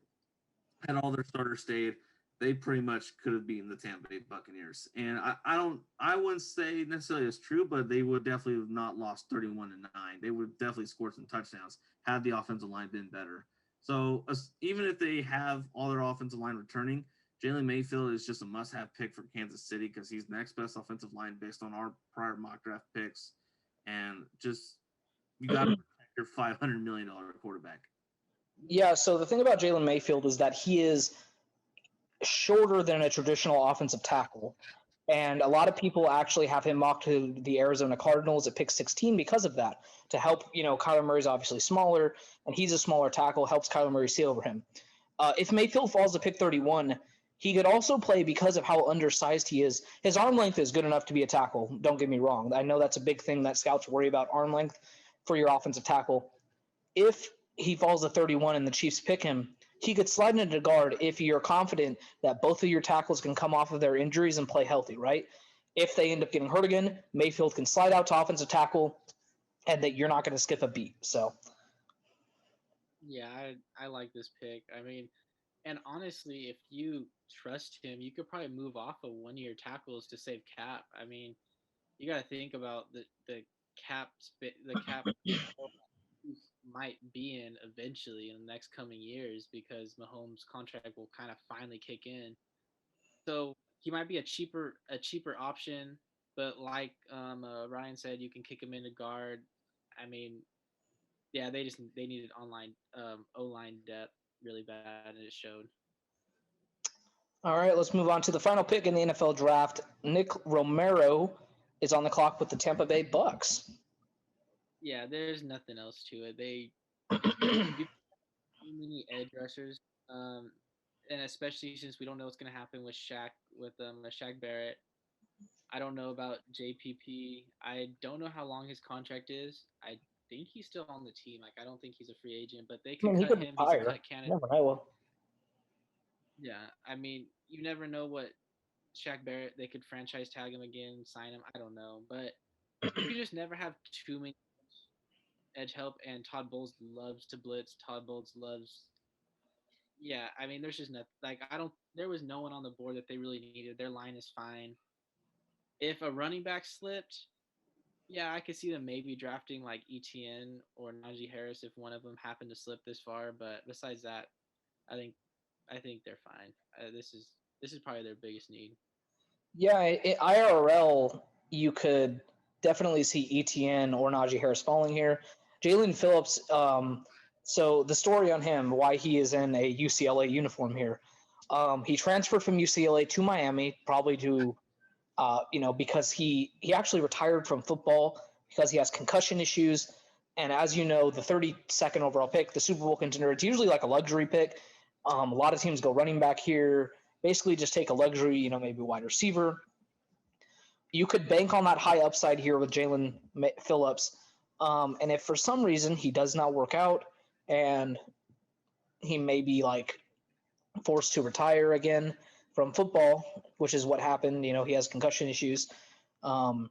had all their starters stayed, they pretty much could have beaten the Tampa Bay Buccaneers. And I wouldn't say necessarily it's true, but they would definitely have not lost 31-9. They would definitely scored some touchdowns had the offensive line been better. So even if they have all their offensive line returning, Jalen Mayfield is just a must-have pick for Kansas City because he's the next best offensive line based on our prior mock draft picks. And just, you got to protect your $500 million quarterback. Yeah, so the thing about Jalen Mayfield is that he is shorter than a traditional offensive tackle. And a lot of people actually have him mocked to the Arizona Cardinals at pick 16 because of that, to help, Kyler Murray's obviously smaller, and he's a smaller tackle, helps Kyler Murray see over him. If Mayfield falls to pick 31, he could also play because of how undersized he is. His arm length is good enough to be a tackle, don't get me wrong. I know that's a big thing that scouts worry about, arm length for your offensive tackle. If he falls to 31 and the Chiefs pick him, he could slide into guard if you're confident that both of your tackles can come off of their injuries and play healthy, right? If they end up getting hurt again, Mayfield can slide out to offensive tackle and that you're not going to skip a beat. So, yeah, I like this pick. I mean, and honestly, if you trust him, you could probably move off of one-year tackles to save cap. I mean, you got to think about the cap might be in eventually in the next coming years because Mahomes' contract will kind of finally kick in. So he might be a cheaper option, but like Ryan said, you can kick him into guard. I mean, yeah, they needed O-line depth really bad, and it showed. All right, let's move on to the final pick in the NFL draft. Nick Romero is on the clock with the Tampa Bay Bucks. Yeah, there's nothing else to it. They too many edge rushers, and especially since we don't know what's going to happen with Shaq Barrett. I don't know about JPP. I don't know how long his contract is. I think he's still on the team. Like, I don't think he's a free agent, but they could cut him. He's a cut candidate. Never know. Yeah, I mean, you never know what Shaq Barrett. They could franchise tag him again, sign him. I don't know, but you just never have too many edge help. And Todd Bowles loves to blitz. Todd Bowles loves. Yeah, I mean, there's just nothing. Like, there was no one on the board that they really needed. Their line is fine. If a running back slipped, yeah, I could see them maybe drafting like Etienne or Najee Harris if one of them happened to slip this far. But besides that, I think they're fine. This is probably their biggest need. Yeah, IRL, you could definitely see Etienne or Najee Harris falling here. Jalen Phillips, so the story on him, why he is in a UCLA uniform here. He transferred from UCLA to Miami, probably to, because he actually retired from football because he has concussion issues. And as you know, the 32nd overall pick, the Super Bowl contender, it's usually like a luxury pick. A lot of teams go running back here, basically just take a luxury, maybe wide receiver. You could bank on that high upside here with Jalen Phillips. And if for some reason he does not work out and he may be like forced to retire again from football, which is what happened, he has concussion issues. When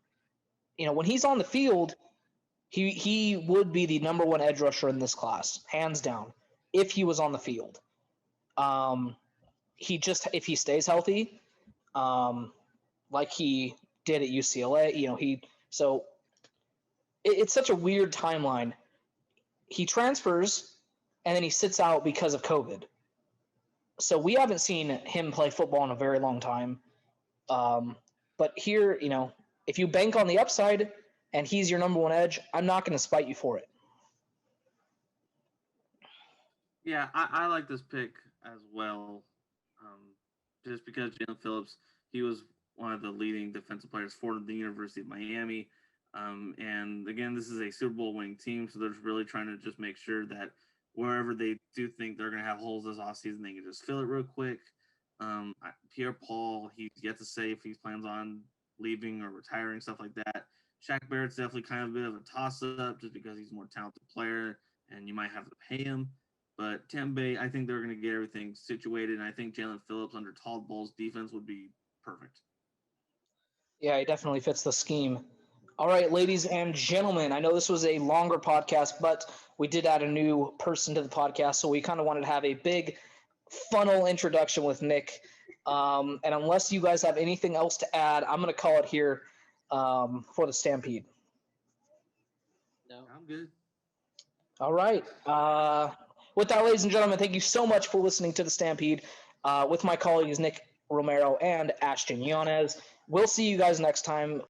he's on the field, he would be the number one edge rusher in this class, hands down, if he was on the field. If he stays healthy, like he did at UCLA, it's such a weird timeline. He transfers and then he sits out because of COVID. So we haven't seen him play football in a very long time. But here, if you bank on the upside and he's your number one edge, I'm not going to spite you for it. Yeah, I like this pick as well. Just because Jalen Phillips, he was one of the leading defensive players for the University of Miami. And again, this is a Super Bowl winning team, so they're really trying to just make sure that wherever they do think they're going to have holes this offseason, they can just fill it real quick. Pierre-Paul, he's yet to say if he plans on leaving or retiring, stuff like that. Shaq Barrett's definitely kind of a bit of a toss-up just because he's a more talented player and you might have to pay him. But Tampa, I think they're going to get everything situated, and I think Jalen Phillips under Todd Bowles' defense would be perfect. Yeah, he definitely fits the scheme. All right, ladies and gentlemen, I know this was a longer podcast, but we did add a new person to the podcast, so we kind of wanted to have a big funnel introduction with Nick. And unless you guys have anything else to add, I'm going to call it here for the Stampede. No, I'm good. All right. With that, ladies and gentlemen, thank you so much for listening to the Stampede with my colleagues Nick Romero and Ashton Yanez. We'll see you guys next time.